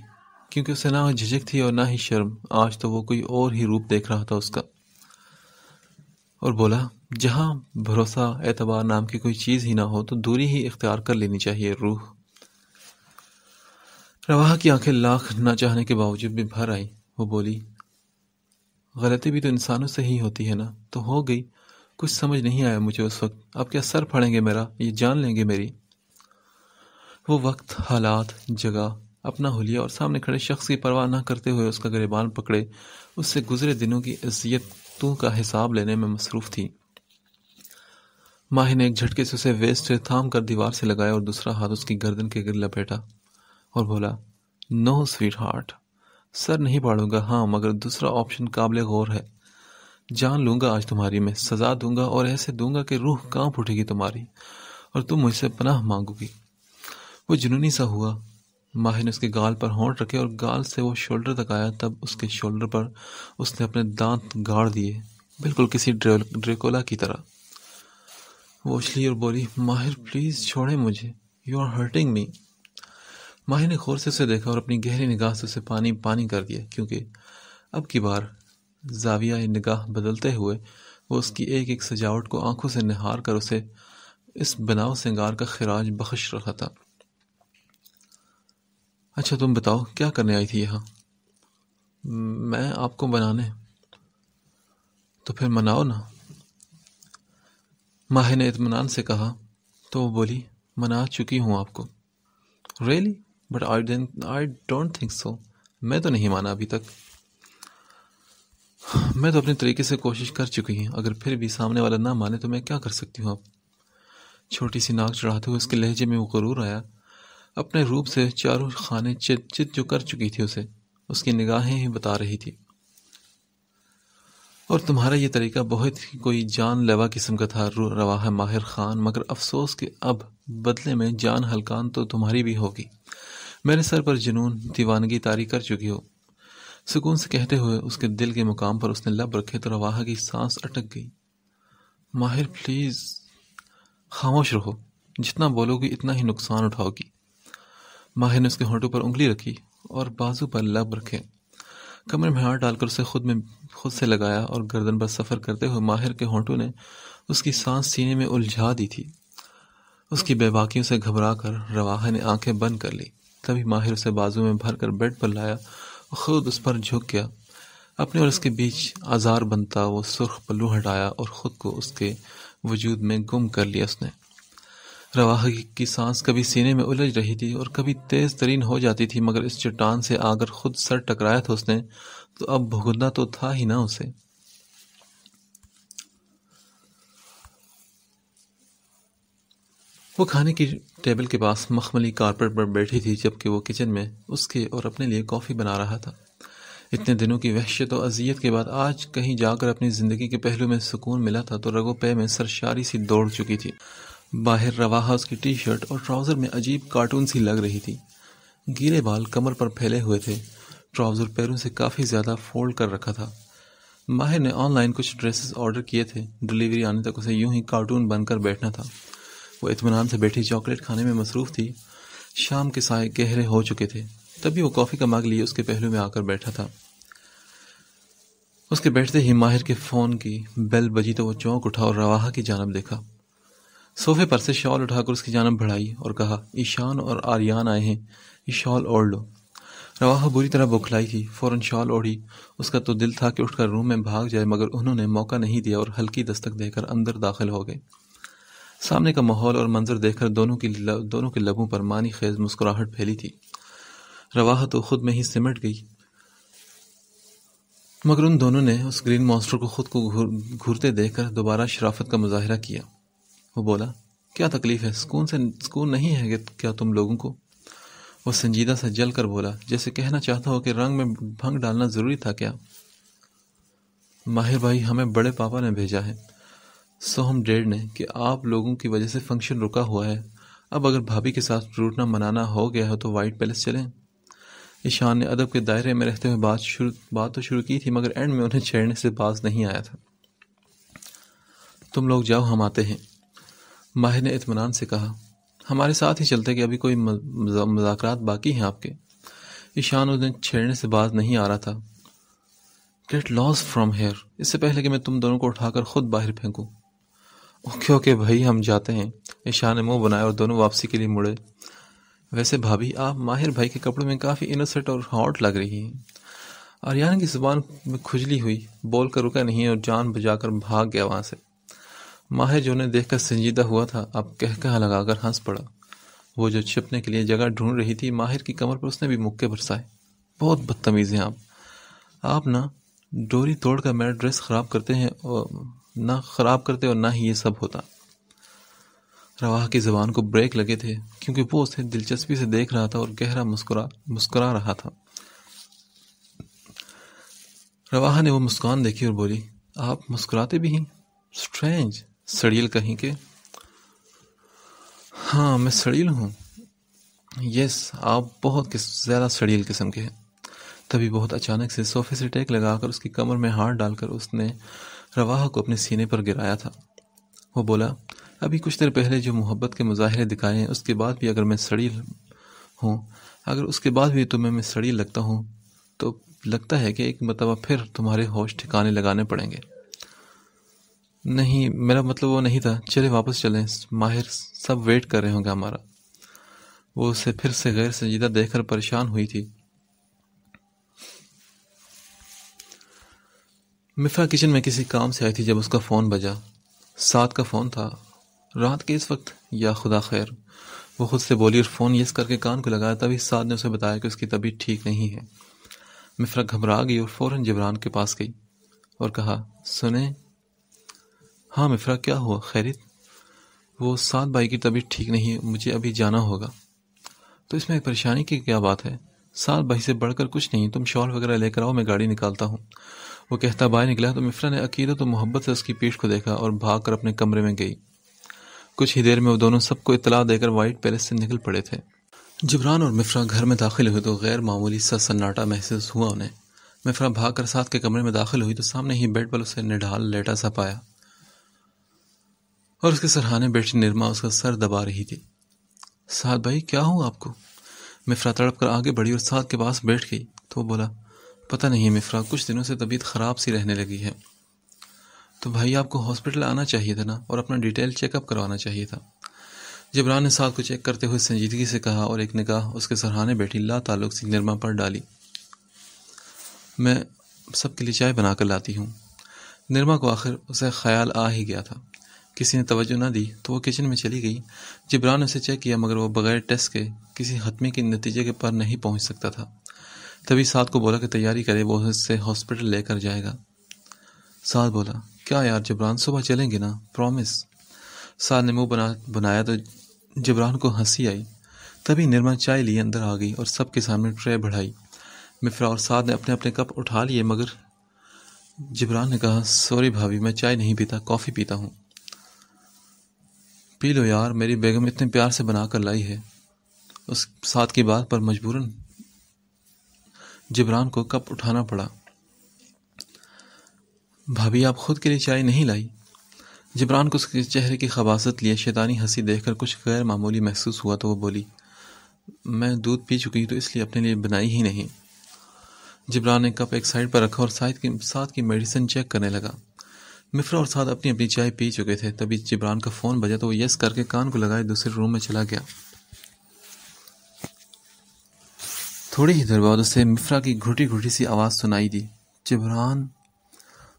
کیونکہ اسے نہ جھجک تھی اور نہ ہی شرم۔ آج تو وہ کوئی اور ہی روپ دیکھ رہا تھا اس کا، اور بولا، جہاں بھروسہ اعتبار نام کی کوئی چیز ہی نہ ہو تو دوری ہی اختیار کر لینی چاہیے روح۔ رواحہ کی آنکھیں لاکھ نہ چاہنے کے باوجود بھی بھر آئی۔ وہ بولی، غلطی بھی تو انسانوں سے ہی ہوتی ہے نا، تو ہو گئی۔ کچھ سمجھ نہیں آیا مجھے اس وقت، اب کیا سر پھاڑیں گے میرا؟ یہ جان لیں گے میری؟ وہ وقت، حالات، جگہ، اپنا حلیہ اور سامنے کھڑے شخص کی پرواہ نہ کرتے ہوئے اس کا گریبان پکڑے اس سے گزرے دنوں کی اذیتوں کا حساب لینے میں مصروف تھی۔ ماہر نے ایک جھٹکے سے اسے ویسٹ سے تھام کر دیوار سے لگایا اور دوسرا ہاتھ اس کی گردن کے گر لپیٹا اور بولا، نو سویٹ ہارٹ، سر نہیں پاڑوں گا ہاں، مگر دوسرا آپشن قابل غور ہے۔ جان لوں گا آج تمہاری میں، سزا دوں گا اور ایسے دوں گا کہ روح کانپ اٹھے گی تمہاری اور تم مجھ سے پناہ مانگو گی۔ وہ جنونی سا ہوا۔ ماہر نے اس کے گال پر ہونٹ رکھے اور گال سے وہ شولڈر تک آیا، تب اس کے شولڈر پر اس نے اپنے دانت گاڑ دیے، بالکل کسی ڈریکولا کی طرح۔ وہ اچھلی اور بولی، ماہر پلیز چھوڑیں مجھے، یو آر ہرٹنگ می۔ ماہر نے غور سے اسے دیکھا اور اپنی گہری نگاہ سے اسے پانی پانی کر دیا، کیونکہ اب کی بار زاویہ نگاہ بدلتے ہوئے وہ اس کی ایک ایک سجاوٹ کو آنکھوں سے نہار کر اسے اس بناؤ سنگار کا خراج بخش رہا تھا۔ اچھا تم بتاؤ کیا کرنے آئی تھی یہاں؟ میں آپ کو بنانے۔ تو پھر مناؤ نا۔ ماہر نے اطمینان سے کہا۔ تو وہ بولی، منا چکی ہوں آپ کو۔ Really but I don't think so. میں تو نہیں مانا ابھی تک. میں تو اپنے طریقے سے کوشش کر چکی ہوں. اگر پھر بھی سامنے والا نہ مانے تو میں کیا کر سکتی ہوں اب؟ چھوٹی سی ناک چڑھاتے ہوئے اس کے لہجے میں وہ غرور آیا. اپنے روپ سے چاروں خانے چت جو کر چکی تھی اسے اس کی نگاہیں ہی بتا رہی تھی. اور تمہارا یہ طریقہ بہت ہی کوئی جان لیوا قسم کا تھا رواحہ ماہر خان، مگر افسوس کہ اب بدلے میں جان ہلکان تو تمہاری بھی ہوگی. میرے سر پر جنون دیوانگی طاری کر چکی ہو. سکون سے کہتے ہوئے اس کے دل کے مقام پر اس نے لب رکھے تو رواحہ کی سانس اٹک گئی. ماہر پلیز خاموش رہو، جتنا بولو گی اتنا ہی نقصان اٹھاؤ گی. ماہر نے اس کے ہونٹوں پر انگلی رکھی اور بازو پر لب رکھے. کمر میں ہاتھ ڈال کر اسے خود سے لگایا اور گردن پر سفر کرتے ہوئے ماہر کے ہونٹوں نے اس کی سانس سینے میں الجھا دی تھی. اس کی بے باکیوں سے گھبرا کر رواحہ نے آنکھیں بند کر لی. تبھی ماہر اسے بازو میں بھر کر بیڈ پر لایا اور خود اس پر جھک گیا. اپنے اور اس کے بیچ آزار بنتا وہ سرخ پلو ہٹایا اور خود کو اس کے وجود میں گم کر لیا اس نے. رواحہ کی سانس کبھی سینے میں الجھ رہی تھی اور کبھی تیز ترین ہو جاتی تھی، مگر اس چٹان سے آ کر خود سر ٹکرایا تھا اس نے تو اب بھگتنا تو تھا ہی نہ اسے. وہ کھانے کی ٹیبل کے پاس مخملی کارپیٹ پر بیٹھی تھی جبکہ وہ کچن میں اس کے اور اپنے لیے کافی بنا رہا تھا. اتنے دنوں کی وحشت و اذیت کے بعد آج کہیں جا کر اپنی زندگی کے پہلو میں سکون ملا تھا تو رگو پے میں سرشاری سی دوڑ چکی تھی. باہر رواحہ اس کی ٹی شرٹ اور ٹراؤزر میں عجیب کارٹون سی لگ رہی تھی. گیلے بال کمر پر پھیلے ہوئے تھے. ٹراؤزر پیروں سے کافی زیادہ فولڈ کر رکھا تھا. ماہر نے آن لائن کچھ ڈریسز آرڈر کیے تھے. ڈلیوری آنے تک اسے یوں ہی کارٹون بن کر بیٹھنا تھا. وہ اطمینان سے بیٹھی چاکلیٹ کھانے میں مصروف تھی. شام کے سائے گہرے ہو چکے تھے. تبھی وہ کافی کا مگ لیے اس کے پہلو میں آ کر بیٹھا تھا. اس کے بیٹھتے ہی ماہر کے فون کی بیل بجی تو وہ چونک اٹھا اور رواحہ کی جانب دیکھا. صوفے پر سے شال اٹھا کر اس کی جانب بڑھائی اور کہا، ایشان اور آریان آئے ہیں، یہ شال اوڑھ لو. رواحہ بری طرح بوکھلائی تھی. فوراً شال اوڑھی. اس کا تو دل تھا کہ اٹھ کر روم میں بھاگ جائے، مگر انہوں نے موقع نہیں دیا اور ہلکی دستک دے کر اندر داخل ہو گئے. سامنے کا ماحول اور منظر دیکھ کر دونوں کے لبوں پر معنی خیز مسکراہٹ پھیلی تھی. رواحہ تو خود میں ہی سمٹ گئی، مگر ان دونوں نے اس گرین مانسٹر کو خود کو گھورتے دیکھ کر دوبارہ شرافت کا مظاہرہ کیا. وہ بولا، کیا تکلیف ہے؟ سکون نہیں ہے کیا تم لوگوں کو؟ وہ سنجیدہ سا جل کر بولا، جیسے کہنا چاہتا ہو کہ رنگ میں بھنگ ڈالنا ضروری تھا کیا؟ ماہر بھائی، ہمیں بڑے پاپا نے بھیجا ہے، سوہم ڈیڈ نے، کہ آپ لوگوں کی وجہ سے فنکشن رکا ہوا ہے. اب اگر بھابھی کے ساتھ روٹنا منانا ہو گیا ہے تو وائٹ پیلس چلیں. ایشان نے ادب کے دائرے میں رہتے ہوئے بات تو شروع کی تھی، مگر اینڈ میں انہیں چھیڑنے سے باز نہیں آیا تھا. تم لوگ جاؤ، ہم آتے ہیں. ماہر نے اطمینان سے کہا. ہمارے ساتھ ہی چلتے کہ ابھی کوئی مذاکرات باقی ہیں آپ کے. ایشان انہیں چھیڑنے سے باز نہیں آ رہا تھا. گیٹ لاس فرام ہیئر، اس سے پہلے کہ میں تم دونوں کو اٹھا کر خود باہر پھینکوں. اوکے بھائی، ہم جاتے ہیں. ایشان نے منہ بنایا اور دونوں واپسی کے لیے مڑے. ویسے بھابھی، آپ ماہر بھائی کے کپڑوں میں کافی انوسنٹ اور ہاٹ لگ رہی ہیں. آریان کی زبان میں کھجلی ہوئی، بول کر رکا نہیں اور جان بجا کر بھاگ گیا وہاں سے. ماہر جو انہیں دیکھ کر سنجیدہ ہوا تھا اب کہا لگا کر ہنس پڑا. وہ جو چھپنے کے لیے جگہ ڈھونڈ رہی تھی، ماہر کی کمر پر اس نے بھی مکے برسائے. بہت بدتمیز ہیں آپ نہ ڈوری توڑ کر میرا ڈریس خراب کرتے اور نہ ہی یہ سب ہوتا. رواحہ کی زبان کو بریک لگے تھے کیونکہ وہ اسے دلچسپی سے دیکھ رہا تھا اور گہرا مسکرا رہا تھا. رواحہ نے وہ مسکان دیکھی اور بولی، آپ مسکراتے بھی ہیں؟ اسٹرینج، سڑیل کہیں کہ. ہاں، میں سڑیل ہوں. یس، آپ بہت زیادہ سڑیل قسم کے ہیں. تبھی بہت اچانک سے صوفے سے ٹیک لگا کر اس کی کمر میں ہاتھ ڈال کر اس نے رواحہ کو اپنے سینے پر گرایا تھا. وہ بولا، ابھی کچھ دیر پہلے جو محبت کے مظاہرے دکھائے ہیں، اس کے بعد بھی اگر میں سڑیل ہوں، اگر اس کے بعد بھی تمہیں میں سڑیل لگتا ہوں تو لگتا ہے کہ ایک مرتبہ پھر تمہارے ہوش ٹھکانے لگانے پڑیں گے. نہیں، میرا مطلب وہ نہیں تھا. چلے واپس چلیں، ماہر سب ویٹ کر رہے ہوں گے ہمارا. وہ اسے پھر سے غیر سنجیدہ دیکھ کر پریشان ہوئی تھی. مفرا کچن میں کسی کام سے آئی تھی جب اس کا فون بجا. 7 کا فون تھا. رات کے اس وقت؟ یا خدا خیر. وہ خود سے بولی اور فون یس کر کے کان کو لگایا. تبھی سعد نے اسے بتایا کہ اس کی طبیعت ٹھیک نہیں ہے. مفرا گھبرا گئی اور فوراً جبران کے پاس گئی اور کہا, سنیں. ہاں مفرا, کیا ہوا؟ خیریت؟ وہ سعد بھائی کی طبیعت ٹھیک نہیں ہے, مجھے ابھی جانا ہوگا. تو اس میں پریشانی کی کیا بات ہے؟ سعد بھائی سے بڑھ کر کچھ نہیں, تم شال وغیرہ لے کر آؤ, میں گاڑی نکالتا ہوں. وہ کہتا باہر نکلا تو مفرا نے عقیدت و محبت سے اس کی پیٹھ کو دیکھا اور بھاگ کر اپنے کمرے میں گئی. کچھ ہی دیر میں وہ دونوں سب کو اطلاع دے کر وائٹ پیلس سے نکل پڑے تھے. جبران اور مفرا گھر میں داخل ہوئے تو غیر معمولی سا سناٹا محسوس ہوا انہیں. مفرا بھاگ کر سعد کے کمرے میں داخل ہوئی تو سامنے ہی بیڈ پر اسے نڈھال لیٹا سا پایا اور اس کے سرہانے بیٹھی نرما اس کا سر دبا رہی تھی. سعد بھائی, کیا ہوا آپ کو؟ مفرا تڑپ کر آگے بڑھی اور سعد کے پاس بیٹھ گئی تو وہ بولا, پتہ نہیں مفرا, کچھ دنوں سے طبیعت خراب سی رہنے لگی ہے. تو بھائی آپ کو ہاسپٹل آنا چاہیے تھا نا, اور اپنا ڈیٹیل چیک اپ کروانا چاہیے تھا. جبران نے سعد کو چیک کرتے ہوئے سنجیدگی سے کہا اور ایک نگاہ اس کے سرہانے بیٹھی لا تعلق سی نرما پر ڈالی. میں سب کے لیے چائے بنا کر لاتی ہوں. نرما کو آخر اسے خیال آ ہی گیا تھا. کسی نے توجہ نہ دی تو وہ کچن میں چلی گئی. جبران نے اسے چیک کیا مگر وہ بغیر ٹیسٹ کے کسی حتمی کے نتیجے کے پر نہیں پہنچ سکتا تھا. تبھی سعد کو بولا کہ تیاری کرے, وہ اسے ہاسپٹل لے کر جائے گا. سعد بولا, کیا یار جبران, صبح چلیں گے نا, پرومس. سعد نے منہ بنایا تو جبران کو ہنسی آئی. تبھی نرما چائے لیے اندر آ گئی اور سب کے سامنے ٹرے بڑھائی. مفرا اور سعد نے اپنے اپنے کپ اٹھا لیے مگر جبران نے کہا, سوری بھابھی, میں چائے نہیں پیتا, کافی پیتا ہوں. پی لو یار, میری بیگم اتنے پیار سے بنا کر لائی ہے. اس سعد کی بات پر مجبوراً جبران کو کپ اٹھانا پڑا. بھابھی آپ خود کے لیے چائے نہیں لائی؟ جبران کو اس کے چہرے کی خباثت لیے شیطانی ہنسی دیکھ کر کچھ غیر معمولی محسوس ہوا تو وہ بولی, میں دودھ پی چکی تو اس لیے اپنے لیے بنائی ہی نہیں. جبران نے کپ ایک سائڈ پر رکھا اور سعد کی میڈیسن چیک کرنے لگا. مفرا اور سعد اپنی اپنی چائے پی چکے تھے. تبھی جبران کا فون بجا تو وہ یس کر کے کان کو لگائے دوسرے روم میں چلا گیا. تھوڑی ہی دیر بعد اسے مفرا کی گھٹی گھٹی سی آواز سنائی دی. جبران.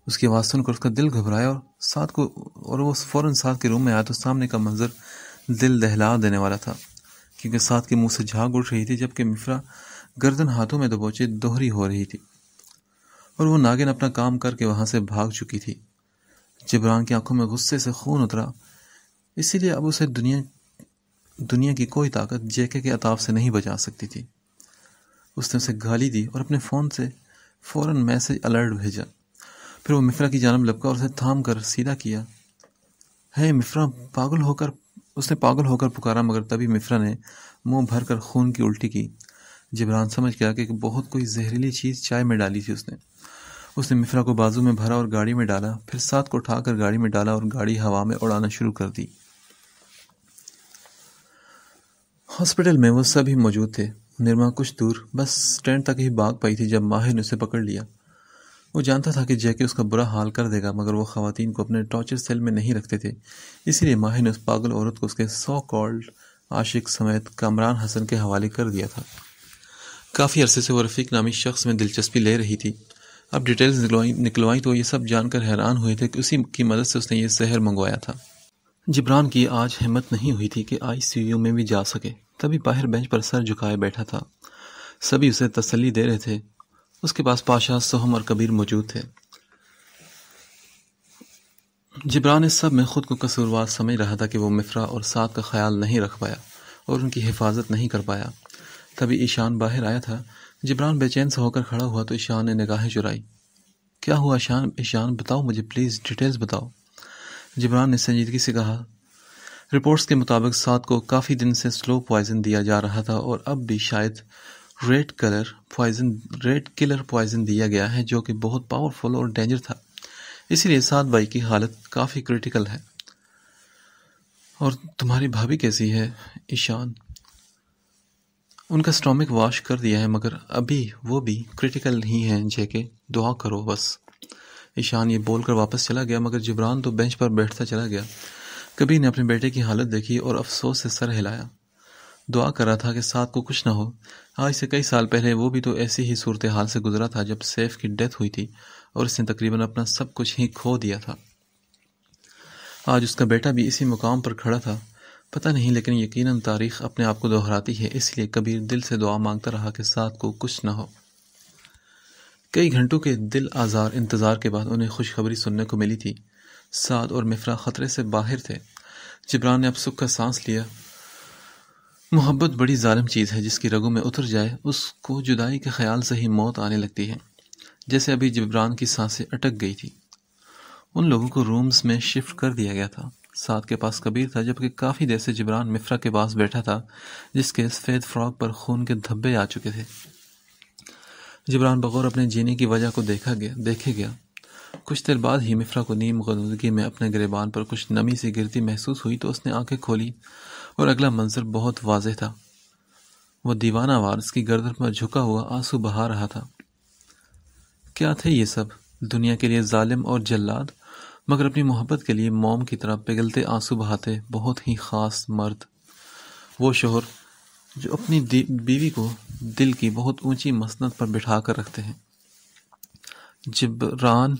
اس کی آواز سن کر اس کا دل گھبرایا اور وہ فوراً سعد کے روم میں آیا تو سامنے کا منظر دل دہلا دینے والا تھا, کیونکہ سعد کے منہ سے جھاگ اٹھ رہی تھی جبکہ مفرا گردن ہاتھوں میں دبوچے دوہری ہو رہی تھی اور وہ ناگن اپنا کام کر کے وہاں سے بھاگ چکی تھی. جبران کی آنکھوں میں غصے سے خون اترا, اسی لیے اب اسے دنیا کی کوئی طاقت جیکے کے عطاف سے نہیں بچا سکتی تھی. اس نے اسے گالی دی اور اپنے فون سے فوراً میسج الرٹ بھیجا. پھر وہ مفرا کی جانب لپکا اور اسے تھام کر سیدھا کیا. ہے مفرا, اس نے پاگل ہو کر پکارا مگر تبھی مفرا نے منہ بھر کر خون کی الٹی کی. جبران سمجھ گیا کہ بہت کوئی زہریلی چیز چائے میں ڈالی تھی. اس نے مفرا کو بازو میں بھرا اور گاڑی میں ڈالا, پھر سعد کو اٹھا کر گاڑی میں ڈالا اور گاڑی ہوا میں اڑانا شروع کر دی. ہاسپٹل میں وہ سب ہی موجود تھے. نرما کچھ دور بس اسٹینڈ تک ہی بھاگ پائی تھی جب ماہر نے اسے پکڑ لیا. وہ جانتا تھا کہ جیکے اس کا برا حال کر دے گا مگر وہ خواتین کو اپنے ٹارچر سیل میں نہیں رکھتے تھے, اسی لیے ماہر نے اس پاگل عورت کو اس کے سو کالڈ عاشق سمیت کامران حسن کے حوالے کر دیا تھا. کافی عرصے سے وہ رفیق نامی شخص میں دلچسپی لے رہی تھی. اب ڈیٹیلز نکلوائی تو یہ سب جان کر حیران ہوئے تھے کہ اسی کی مدد سے اس نے یہ زہر منگوایا تھا. جبران کی آج ہمت نہیں ہوئی تھی کہ ICU میں بھی جا سکے. تبھی باہر بینچ پر سر جھکائے بیٹھا تھا. سبھی اسے تسلی دے رہے تھے. اس کے پاس پاشا, سہم اور کبیر موجود تھے. جبران اس سب میں خود کو قصوروار سمجھ رہا تھا کہ وہ مفرا اور سعد کا خیال نہیں رکھ پایا اور ان کی حفاظت نہیں کر پایا. تبھی ایشان باہر آیا تھا. جبران بے چین سے ہو کر کھڑا ہوا تو ایشان نے نگاہیں چرائی. کیا ہوا ایشان, بتاؤ مجھے پلیز, ڈیٹیلز بتاؤ. جبران نے سنجیدگی سے کہا, رپورٹس کے مطابق سعد کو کافی دن سے سلو پوائزن دیا جا رہا تھا اور اب بھی شاید ریڈ کلر پوائزن دیا گیا ہے جو کہ بہت پاورفل اور ڈینجر تھا. اسی لیے سعد بھائی کی حالت کافی کریٹیکل ہے. اور تمہاری بھابھی کیسی ہے ایشان؟ ان کا سٹامک واش کر دیا ہے مگر ابھی وہ بھی کریٹیکل ہی ہیں جیکے, دعا کرو بس. ایشان یہ بول کر واپس چلا گیا مگر جبران تو بینچ پر بیٹھتا چلا گیا. کبیر نے اپنے بیٹے کی حالت دیکھی اور افسوس سے سر ہلایا. دعا کر رہا تھا کہ سعد کو کچھ نہ ہو. آج سے کئی سال پہلے وہ بھی تو ایسی ہی صورتحال سے گزرا تھا جب سیف کی ڈیتھ ہوئی تھی اور اس نے تقریباً اپنا سب کچھ ہی کھو دیا تھا. آج اس کا بیٹا بھی اسی مقام پر کھڑا تھا. پتہ نہیں، لیکن یقیناً تاریخ اپنے آپ کو دہراتی ہے، اس لیے کبیر دل سے دعا مانگتا رہا کہ سعد کو کچھ نہ ہو۔ کئی گھنٹوں کے دل آزار انتظار کے بعد انہیں خوشخبری سننے کو ملی تھی۔ سعد اور مفرا خطرے سے باہر تھے۔ جبران نے اب سکھ کا سانس لیا۔ محبت بڑی ظالم چیز ہے، جس کی رگوں میں اتر جائے اس کو جدائی کے خیال سے ہی موت آنے لگتی ہے۔ جیسے ابھی جبران کی سانسیں اٹک گئی تھی۔ ان لوگوں کو رومز میں شفٹ کر دیا گیا تھا۔ سعد کے پاس کبیر تھا، جبکہ کافی دیر سے جبران مفرا کے پاس بیٹھا تھا، جس کے سفید فراک پر خون کے دھبے آ چکے تھے۔ جبران بغور اپنے جینے کی وجہ کو دیکھے گیا۔ کچھ دیر بعد ہی مفرا کو نیم غنودگی میں اپنے گریبان پر کچھ نمی سی گرتی محسوس ہوئی تو اس نے آنکھیں کھولی اور اگلا منظر بہت واضح تھا۔ وہ دیوانہ وار اس کی گردن پر جھکا ہوا آنسو بہا رہا تھا۔ کیا تھے یہ سب؟ دنیا کے لیے ظالم اور جلاد، مگر اپنی محبت کے لیے موم کی طرح پگھلتے آنسو بہاتے بہت ہی خاص مرد۔ وہ شوہر جو اپنی بیوی کو دل کی بہت اونچی مسند پر بٹھا کر رکھتے ہیں۔ جبران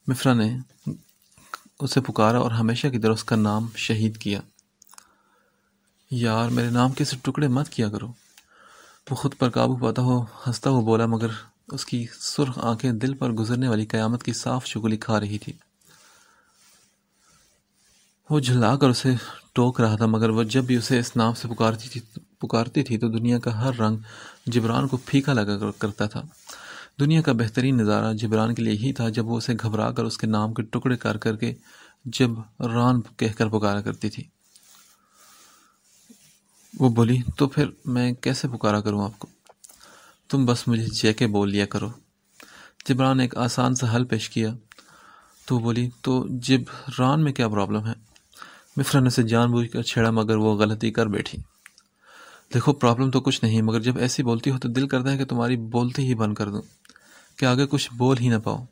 مفرا نے اسے پکارا اور ہمیشہ کی طرح اس کا نام شہید کیا۔ یار، میرے نام کے سے ٹکڑے مت کیا کرو۔ وہ خود پر قابو پاتا ہو ہنستا ہوا بولا، مگر اس کی سرخ آنکھیں دل پر گزرنے والی قیامت کی صاف چگلی کھا رہی تھی۔ وہ جھلا کر اسے ٹوک رہا تھا، مگر وہ جب بھی اسے اس نام سے پکارتی تھی تو دنیا کا ہر رنگ جبران کو پھیکا لگا کرتا تھا۔ دنیا کا بہترین نظارہ جبران کے لیے یہی تھا جب وہ اسے گھبرا کر اس کے نام کے ٹکڑے کر کے جبران کہہ کر پکارا کرتی تھی۔ وہ بولی، تو پھر میں کیسے پکارا کروں آپ کو؟ تم بس مجھے جیکے بول لیا کرو۔ جبران نے ایک آسان سا حل پیش کیا۔ تو بولی، تو جبران میں کیا پرابلم ہے؟ مفرا نے اسے جان بوجھ کر چھیڑا، مگر وہ غلطی کر بیٹھی۔ دیکھو، پرابلم تو کچھ نہیں، مگر جب ایسی بولتی ہو تو دل کرتا ہے کہ تمہاری بولتے ہی بند کر دوں، کہ آگے کچھ بول ہی نہ پاؤ۔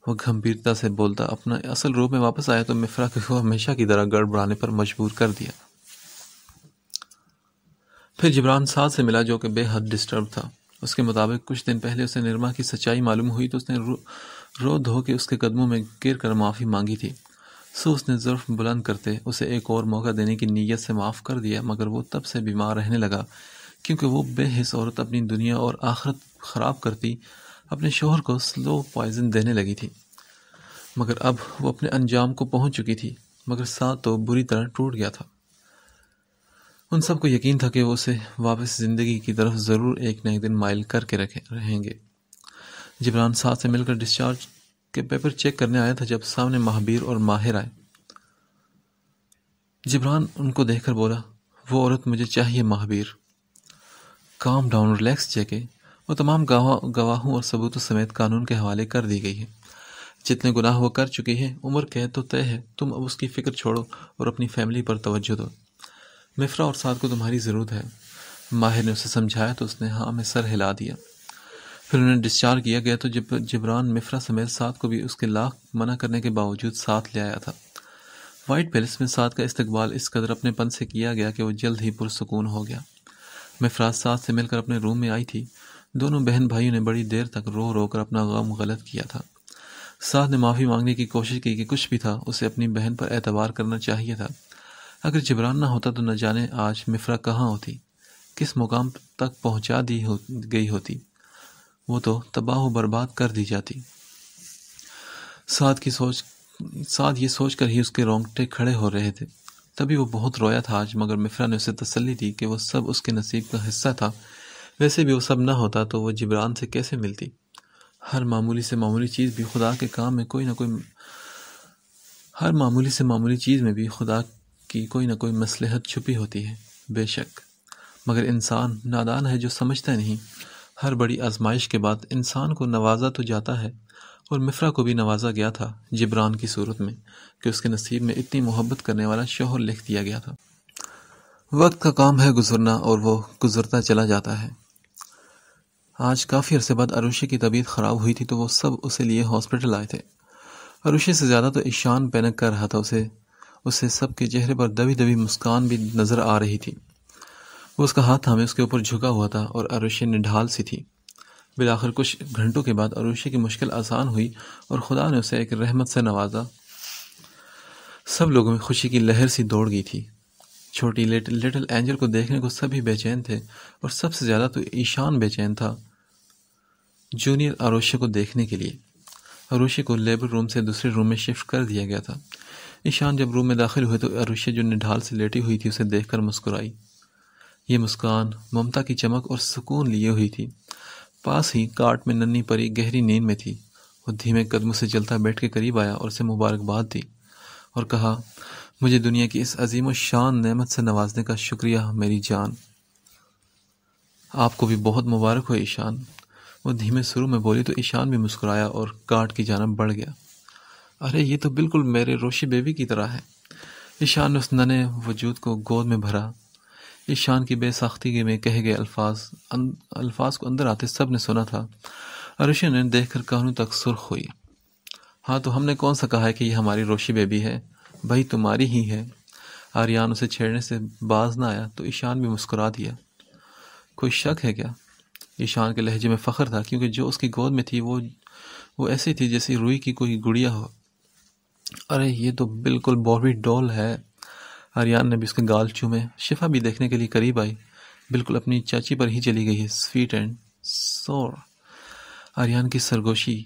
وہ گھمبیرتا سے بولتا اپنا اصل روپ میں واپس آیا تو مفرا کو ہمیشہ کی طرح گڑبڑانے پر مجبور کر دیا۔ پھر جبران سعد سے ملا، جو کہ بے حد ڈسٹرب تھا۔ اس کے مطابق کچھ دن پہلے اسے نرما کی سچائی معلوم ہوئی تو اس نے رو دھو کے اس کے قدموں میں گر کر معافی مانگی تھی۔ اس نے ظرف بلند کرتے اسے ایک اور موقع دینے کی نیت سے معاف کر دیا، مگر وہ تب سے بیمار رہنے لگا، کیونکہ وہ بے حس عورت اپنی دنیا اور آخرت خراب کرتی اپنے شوہر کو سلو پوائزن دینے لگی تھی۔ مگر اب وہ اپنے انجام کو پہنچ چکی تھی، مگر ساتھ تو بری طرح ٹوٹ گیا تھا۔ ان سب کو یقین تھا کہ وہ اسے واپس زندگی کی طرف ضرور ایک نہ ایک دن مائل کر کے رہیں گے۔ جبران ساتھ سے مل کر ڈسچارج کے پیپر چیک کرنے آیا تھا جب سامنے مہابیر اور ماہر آئے۔ جبران ان کو دیکھ کر بولا، وہ عورت مجھے چاہیے مہابیر۔ کام ڈاؤن، ریلیکس جیکے، وہ تمام گواہوں اور ثبوتوں سمیت قانون کے حوالے کر دی گئی ہے۔ جتنے گناہ وہ کر چکی ہے، عمر قید تو طے ہے، تم اب اس کی فکر چھوڑو اور اپنی فیملی پر توجہ دو۔ مفرا اور سعد کو تمہاری ضرورت ہے۔ ماہر نے اسے سمجھایا تو اس نے ہاں میں سر ہلا دیا۔ پھر انہیں ڈسچارج کیا گیا تو جبران مفرا سمیت سعد کو بھی اس کے لاکھ منع کرنے کے باوجود ساتھ لے آیا تھا۔ وائٹ پیلس میں سعد کا استقبال اس قدر اپنے پن سے کیا گیا کہ وہ جلد ہی پرسکون ہو گیا۔ مفرا سعد سے مل کر اپنے روم میں آئی تھی۔ دونوں بہن بھائیوں نے بڑی دیر تک رو رو کر اپنا غم غلط کیا تھا۔ سعد نے معافی مانگنے کی کوشش کی کہ کچھ بھی تھا، اسے اپنی بہن پر اعتبار کرنا چاہیے تھا۔ اگر جبران نہ ہوتا تو نہ جانے آج مفرا کہاں ہوتی، کس مقام تک پہنچا دی گئی ہوتی۔ وہ تو تباہ و برباد کر دی جاتی۔ سعد یہ سوچ کر ہی اس کے رونگٹے کھڑے ہو رہے تھے۔ تبھی وہ بہت رویا تھا آج، مگر مفرا نے اسے تسلی دی کہ وہ سب اس کے نصیب کا حصہ تھا۔ ویسے بھی وہ سب نہ ہوتا تو وہ جبران سے کیسے ملتی؟ ہر معمولی سے معمولی چیز بھی خدا کے کام میں ہر معمولی سے معمولی چیز میں بھی خدا کی کوئی نہ کوئی مصلحت چھپی ہوتی ہے، بے شک۔ مگر انسان نادان ہے جو سمجھتا نہیں۔ ہر بڑی آزمائش کے بعد انسان کو نوازا تو جاتا ہے، اور مفرا کو بھی نوازا گیا تھا جبران کی صورت میں کہ اس کے نصیب میں اتنی محبت کرنے والا شوہر لکھ دیا گیا تھا۔ وقت کا کام ہے گزرنا، اور وہ گزرتا چلا جاتا ہے۔ آج کافی عرصے بعد عروشی کی طبیعت خراب ہوئی تھی تو وہ سب اسے لیے ہاسپٹل آئے تھے۔ عروشی سے زیادہ تو ایشان پینک کر رہا تھا، اسے سب کے چہرے پر دبی دبی مسکان بھی نظر آ رہی تھی۔ وہ اس کا ہاتھ تھامے اس کے اوپر جھکا ہوا تھا اور عروشی نڈھال سی تھی۔ بالآخر کچھ گھنٹوں کے بعد عروشی کی مشکل آسان ہوئی اور خدا نے اسے ایک رحمت سے نوازا۔ سب لوگوں میں خوشی کی لہر سی دوڑ گئی تھی۔ چھوٹی لٹل اینجل کو دیکھنے کو سبھی بے چین تھے، اور سب سے زیادہ تو ایشان بے چین تھا جونیئر آروشی کو دیکھنے کے لیے۔ آروشی کو لیبر روم سے دوسرے روم میں شفٹ کر دیا گیا تھا۔ ایشان جب روم میں داخل ہوئے تو آروشی جو نڈھال سے لیٹی ہوئی تھی اسے دیکھ کر مسکرائی۔ یہ مسکان ممتا کی چمک اور سکون لیے ہوئی تھی۔ پاس ہی کاٹ میں ننھی پری گہری نیند میں تھی۔ وہ دھیمے قدموں سے چلتا بیٹھ کے قریب آیا اور اسے مبارکباد دی اور کہا، مجھے دنیا کی اس عظیم و شان نعمت سے نوازنے کا شکریہ میری جان۔ آپ کو بھی بہت مبارک ہو ایشان، وہ دھیمے سروں میں بولی تو ایشان بھی مسکرایا اور کاٹ کی جانب بڑھ گیا۔ ارے یہ تو بالکل میرے روشی بیبی کی طرح ہے۔ ایشان نے اس ننھے وجود کو گود میں بھرا۔ ایشان کی بے ساختگی میں کہے گئے الفاظ کو اندر آتے سب نے سنا تھا۔ آروشی نے دیکھ کر کانوں تک سرخ ہوئی۔ ہاں تو ہم نے کون سا کہا ہے کہ یہ ہماری روشی بیبی ہے؟ بھائی تمہاری ہی ہے۔ آریان اسے چھیڑنے سے باز نہ آیا تو ایشان بھی مسکرا دیا۔ کوئی شک ہے کیا؟ ایشان کے لہجے میں فخر تھا، کیونکہ جو اس کی گود میں تھی وہ ایسی تھی جیسے روئی کی کوئی گڑیا ہو۔ ارے یہ تو بالکل باربی ڈول ہے۔ آریان نے بھی اس کے گال چومے۔ شفا بھی دیکھنے کے لیے قریب آئی، بالکل اپنی چاچی پر ہی چلی گئی ہے، سویٹ اینڈ سور۔ آریان کی سرگوشی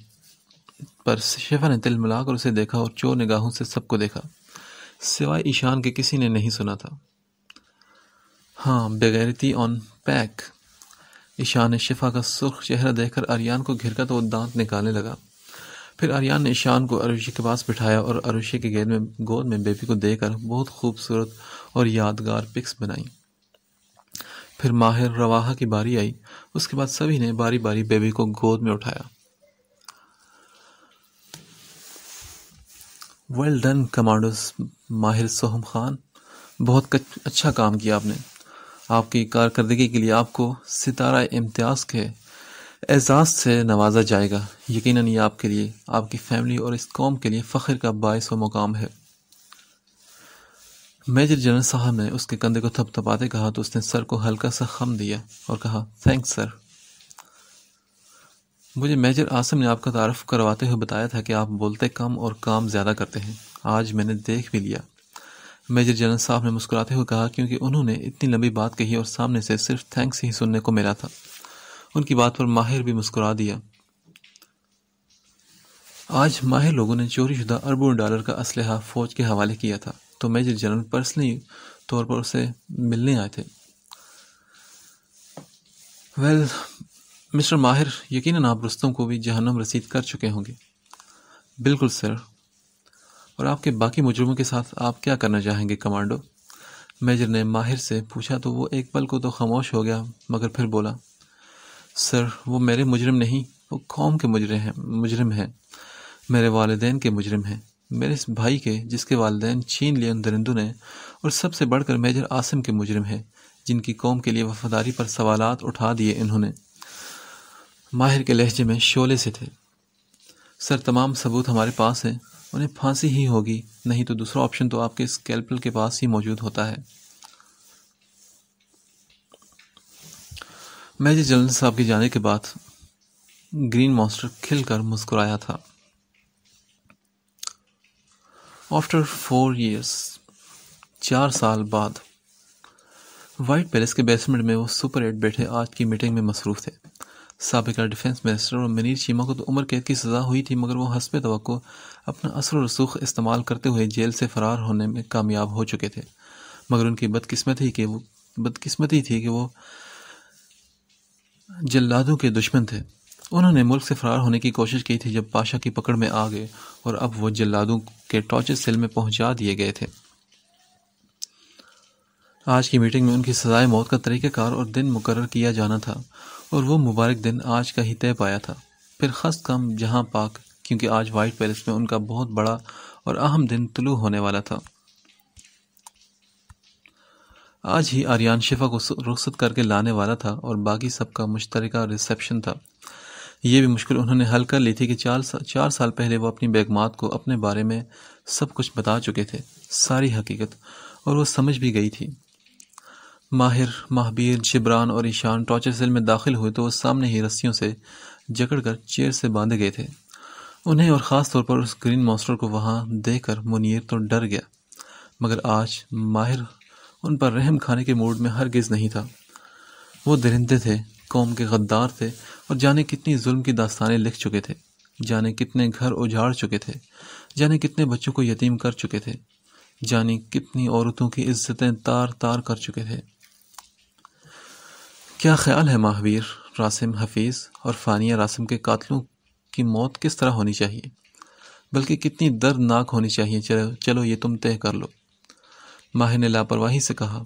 پر شفا نے تل ملا کر اسے دیکھا اور چور نگاہوں سے سب کو دیکھا، سوائے ایشان کے کسی نے نہیں سنا تھا۔ ہاں، بغیرتی آن پیک۔ ایشان نے شفا کا سرخ چہرہ دیکھ کر آریان کو گھرکا تو وہ دانت نکالنے لگا۔ پھر آریان نے ایشان کو آروشی کے پاس بٹھایا اور آروشی کے گود میں بیبی کو دے کر بہت خوبصورت اور یادگار پکس بنائی۔ پھر ماہر رواحہ کی باری آئی۔ اس کے بعد سبھی نے باری باری بیبی کو گود میں اٹھایا۔ ویل ڈن کمانڈوز ماہر سوہم خان، بہت اچھا کام کیا آپ نے۔ آپ کی کارکردگی کے لیے آپ کو ستارہ امتیاز کے اعزاز سے نوازا جائے گا۔ یقیناً یہ آپ کے لیے، آپ کی فیملی اور اس قوم کے لیے فخر کا باعث و مقام ہے۔ میجر جنرل صاحب نے اس کے کندھے کو تھپ تھپاتے کہا تو اس نے سر کو ہلکا سا خم دیا اور کہا، تھینکس سر۔ مجھے میجر عاصم نے آپ کا تعارف کرواتے ہوئے بتایا تھا کہ آپ بولتے کم اور کام زیادہ کرتے ہیں۔ آج میں نے دیکھ بھی لیا۔ میجر جنرل صاحب نے مسکراتے ہوئے کہا، کیونکہ انہوں نے اتنی لمبی بات کہی اور سامنے سے صرف تھینکس ہی سننے کو ملا تھا۔ ان کی بات پر ماہر بھی مسکرا دیا۔ آج ماہر لوگوں نے چوری شدہ اربوں ڈالر کا اسلحہ فوج کے حوالے کیا تھا، تو میجر جنرل پرسنلی طور پر اسے ملنے آئے تھے۔ ویل مسٹر ماہر، یقیناً آپ رستم کو بھی جہنم رسید کر چکے ہوں گے۔ بالکل سر۔ اور آپ کے باقی مجرموں کے ساتھ آپ کیا کرنا چاہیں گے کمانڈو؟ میجر نے ماہر سے پوچھا تو وہ ایک پل کو تو خاموش ہو گیا، مگر پھر بولا، سر وہ میرے مجرم نہیں، وہ قوم کے مجرم ہیں، میرے والدین کے مجرم ہیں، میرے اس بھائی کے جس کے والدین چھین لیے ان درندوں نے، اور سب سے بڑھ کر میجر عاصم کے مجرم ہیں، جن کی قوم کے لیے وفاداری پر سوالات اٹھا دیے انہوں نے۔ ماہر کے لہجے میں شعلے سے تھے۔ سر تمام ثبوت ہمارے پاس ہیں، انہیں پھانسی ہی ہوگی، نہیں تو دوسرا آپشن تو آپ کے اسکیلپل کے پاس ہی موجود ہوتا ہے۔ میجر جنرل صاحب کے جانے کے بعد گرین مانسٹر کھل کر مسکرایا تھا۔ آفٹر 4 years، 4 سال بعد، وائٹ پیلس کے بیسمنٹ میں وہ سپر 8 بیٹھے آج کی میٹنگ میں مصروف تھے۔ سابقہ ڈیفنس منسٹر اور منیر چیمہ کو تو عمر قید کی سزا ہوئی تھی، مگر وہ حسب توقع اپنا اثر و رسوخ استعمال کرتے ہوئے جیل سے فرار ہونے میں کامیاب ہو چکے تھے، مگر ان کی بدقسمتی تھی کہ وہ جلادوں کے دشمن تھے۔ انہوں نے ملک سے فرار ہونے کی کوشش کی تھی جب پاشا کی پکڑ میں آ گئے، اور اب وہ جلادوں کے ٹارچر سیل میں پہنچا دیے گئے تھے۔ آج کی میٹنگ میں ان کی سزائے موت کا طریقہ کار اور دن مقرر کیا جانا تھا، اور وہ مبارک دن آج کا ہی طے پایا تھا۔ پھر خست کم جہاں پاک، کیونکہ آج وائٹ پیلس میں ان کا بہت بڑا اور اہم دن طلوع ہونے والا تھا۔ آج ہی آریان شفا کو رخصت کر کے لانے والا تھا، اور باقی سب کا مشترکہ ریسیپشن تھا۔ یہ بھی مشکل انہوں نے حل کر لی تھی کہ 4 سال پہلے وہ اپنی بیگمات کو اپنے بارے میں سب کچھ بتا چکے تھے، ساری حقیقت، اور وہ سمجھ بھی گئی تھی۔ ماہر، مہابیر، جبران اور ایشان ٹارچر سیل میں داخل ہوئے تو وہ سامنے ہی رسیوں سے جکڑ کر چیئر سے باندھے گئے تھے۔ انہیں اور خاص طور پر اس گرین مانسٹر کو وہاں دیکھ کر منیر تو ڈر گیا، مگر آج ماہر ان پر رحم کھانے کے موڈ میں ہرگز نہیں تھا۔ وہ درندے تھے، قوم کے غدار تھے، اور جانے کتنی ظلم کی داستانیں لکھ چکے تھے، جانے کتنے گھر اجاڑ چکے تھے، جانے کتنے بچوں کو یتیم کر چکے تھے، جانے کتنی عورتوں کی عزتیں تار تار کر چکے تھے۔ کیا خیال ہے ماہویر راسم حفیظ اور فانیہ راسم کے قاتلوں کی موت کس طرح ہونی چاہیے؟ بلکہ کتنی دردناک ہونی چاہیے، چلو یہ تم طے کر لو۔ ماہر نے لاپرواہی سے کہا۔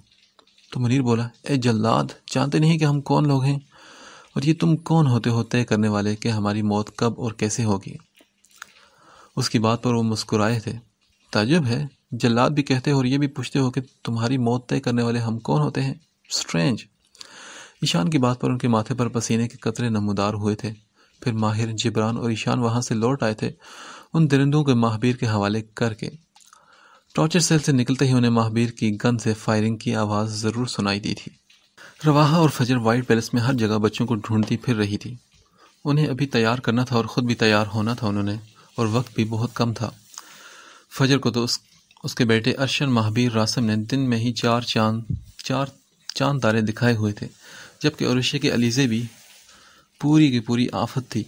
تو منیر بولا، اے جلاد، جانتے نہیں کہ ہم کون لوگ ہیں؟ اور یہ تم کون ہوتے ہو طے کرنے والے کہ ہماری موت کب اور کیسے ہوگی؟ اس کی بات پر وہ مسکرائے تھے۔ تعجب ہے، جلاد بھی کہتے ہو اور یہ بھی پوچھتے ہو کہ تمہاری موت طے کرنے والے ہم کون ہوتے ہیں؟ اسٹرینج۔ ایشان کی بات پر ان کے ماتھے پر پسینے کے قطرے نمودار ہوئے تھے۔ پھر ماہر، جبران اور ایشان وہاں سے لوٹ آئے تھے، ان درندوں کے ماہبیر کے حوالے کر کے۔ ٹارچر سیل سے نکلتے ہی انہیں ماہبیر کی گن سے فائرنگ کی آواز ضرور سنائی دی تھی۔ رواحہ اور فجر وائٹ پیلس میں ہر جگہ بچوں کو ڈھونڈتی پھر رہی تھی۔ انہیں ابھی تیار کرنا تھا اور خود بھی تیار ہونا تھا انہوں نے، اور وقت بھی بہت کم تھا۔ فجر کو تو اس کے بیٹے ارشن ماہبیر راسم نے دن میں ہی چار چاند تارے دکھائے ہوئے تھے، جبکہ عروشے کے علیزے بھی پوری کی پوری آفت تھی۔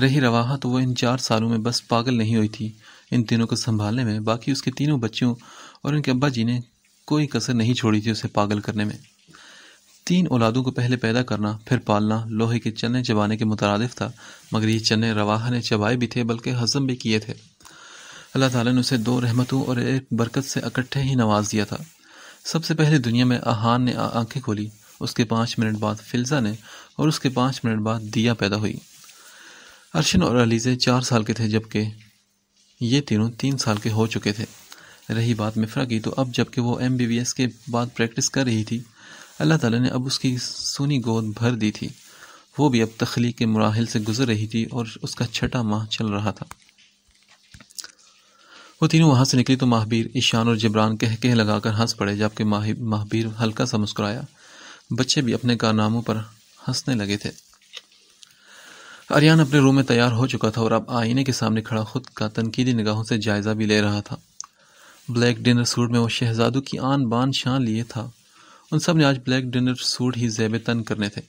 رہی رواحہ تو وہ ان 4 سالوں میں بس پاگل نہیں ہوئی تھی ان تینوں کو سنبھالنے میں، باقی اس کے تینوں بچوں اور ان کے ابا جی نے کوئی کسر نہیں چھوڑی تھی اسے پاگل کرنے میں۔ 3 اولادوں کو پہلے پیدا کرنا پھر پالنا لوہے کے چنے چبانے کے مترادف تھا، مگر یہ چنے رواحہ نے چبائے بھی تھے بلکہ ہضم بھی کیے تھے۔ اللہ تعالیٰ نے اسے 2 رحمتوں اور 1 برکت سے اکٹھے ہی نواز دیا تھا۔ سب سے پہلے دنیا میں آہان نے آنکھیں کھولی، اس کے 5 منٹ بعد فلزا نے، اور اس کے 5 منٹ بعد دیا پیدا ہوئی۔ ارشن اور علیزے 4 سال کے تھے، جبکہ یہ تینوں 3 سال کے ہو چکے تھے۔ رہی بات مفرا کی، تو اب جبکہ وہ MBBS کے بعد پریکٹس کر رہی تھی، اللہ تعالیٰ نے اب اس کی سونی گود بھر دی تھی۔ وہ بھی اب تخلیق کے مراحل سے گزر رہی تھی اور اس کا 6واں ماہ چل رہا تھا۔ وہ تینوں وہاں سے نکلی تو ماہبیر، ایشان اور جبران کہہ لگا کر ہنس پڑے، جبکہ ماہبیر ہلکا سا مسکرایا۔ بچے بھی اپنے کارناموں پر ہنسنے لگے تھے۔ آریان اپنے روم میں تیار ہو چکا تھا اور اب آئینے کے سامنے کھڑا خود کا تنقیدی نگاہوں سے جائزہ بھی لے رہا تھا۔ بلیک ڈنر سوٹ میں وہ شہزادوں کی آن بان شان لیے تھا۔ ان سب نے آج بلیک ڈنر سوٹ ہی زیب تن کرنے تھے۔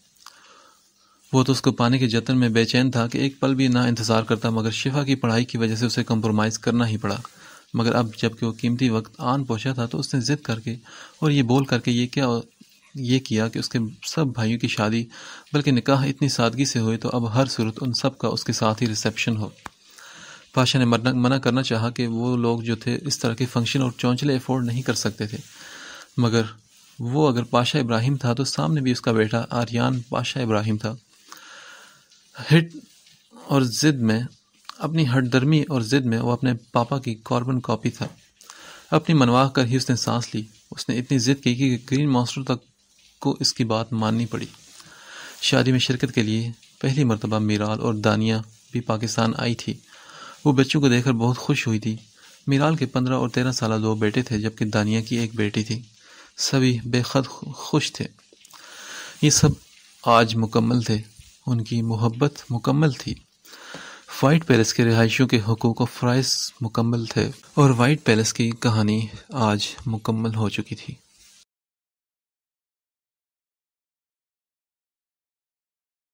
وہ تو اس کو پانے کے جتن میں بے چین تھا کہ ایک پل بھی نہ انتظار کرتا، مگر شفا کی پڑھائی کی وجہ سے اسے کمپرومائز کرنا ہی پڑا۔ مگر اب جب کہ وہ قیمتی وقت آن پہنچا تھا تو اس نے ضد کر کے اور یہ بول کر کے یہ کیا کہ اس کے سب بھائیوں کی شادی بلکہ نکاح اتنی سادگی سے ہوئے تو اب ہر صورت ان سب کا اس کے ساتھ ہی ریسیپشن ہو۔ پاشا نے منع کرنا چاہا کہ وہ لوگ جو تھے اس طرح کے فنکشن اور چونچلے افورڈ نہیں کر سکتے تھے، مگر وہ اگر پاشا ابراہیم تھا تو سامنے بھی اس کا بیٹا آریان پاشا ابراہیم تھا۔ ہٹ اور ضد میں، اپنی ہٹ درمی اور ضد میں وہ اپنے پاپا کی کاربن کاپی تھا۔ اپنی منوا کر ہی اس نے سانس لی۔ اس نے اتنی ضد کی کہ گرین ماسٹر تک کو اس کی بات ماننی پڑی۔ شادی میں شرکت کے لیے پہلی مرتبہ میرال اور دانیہ بھی پاکستان آئی تھی۔ وہ بچوں کو دیکھ کر بہت خوش ہوئی تھی۔ میرال کے 15 اور 13 سالہ 2 بیٹے تھے، جبکہ دانیہ کی 1 بیٹی تھی۔ سبھی بے حد خوش تھے۔ یہ سب آج مکمل تھے، ان کی محبت مکمل تھی۔ وائٹ پیلس کے رہائشیوں کے حقوق و فرائض مکمل تھے، اور وائٹ پیلس کی کہانی آج مکمل ہو چکی تھی۔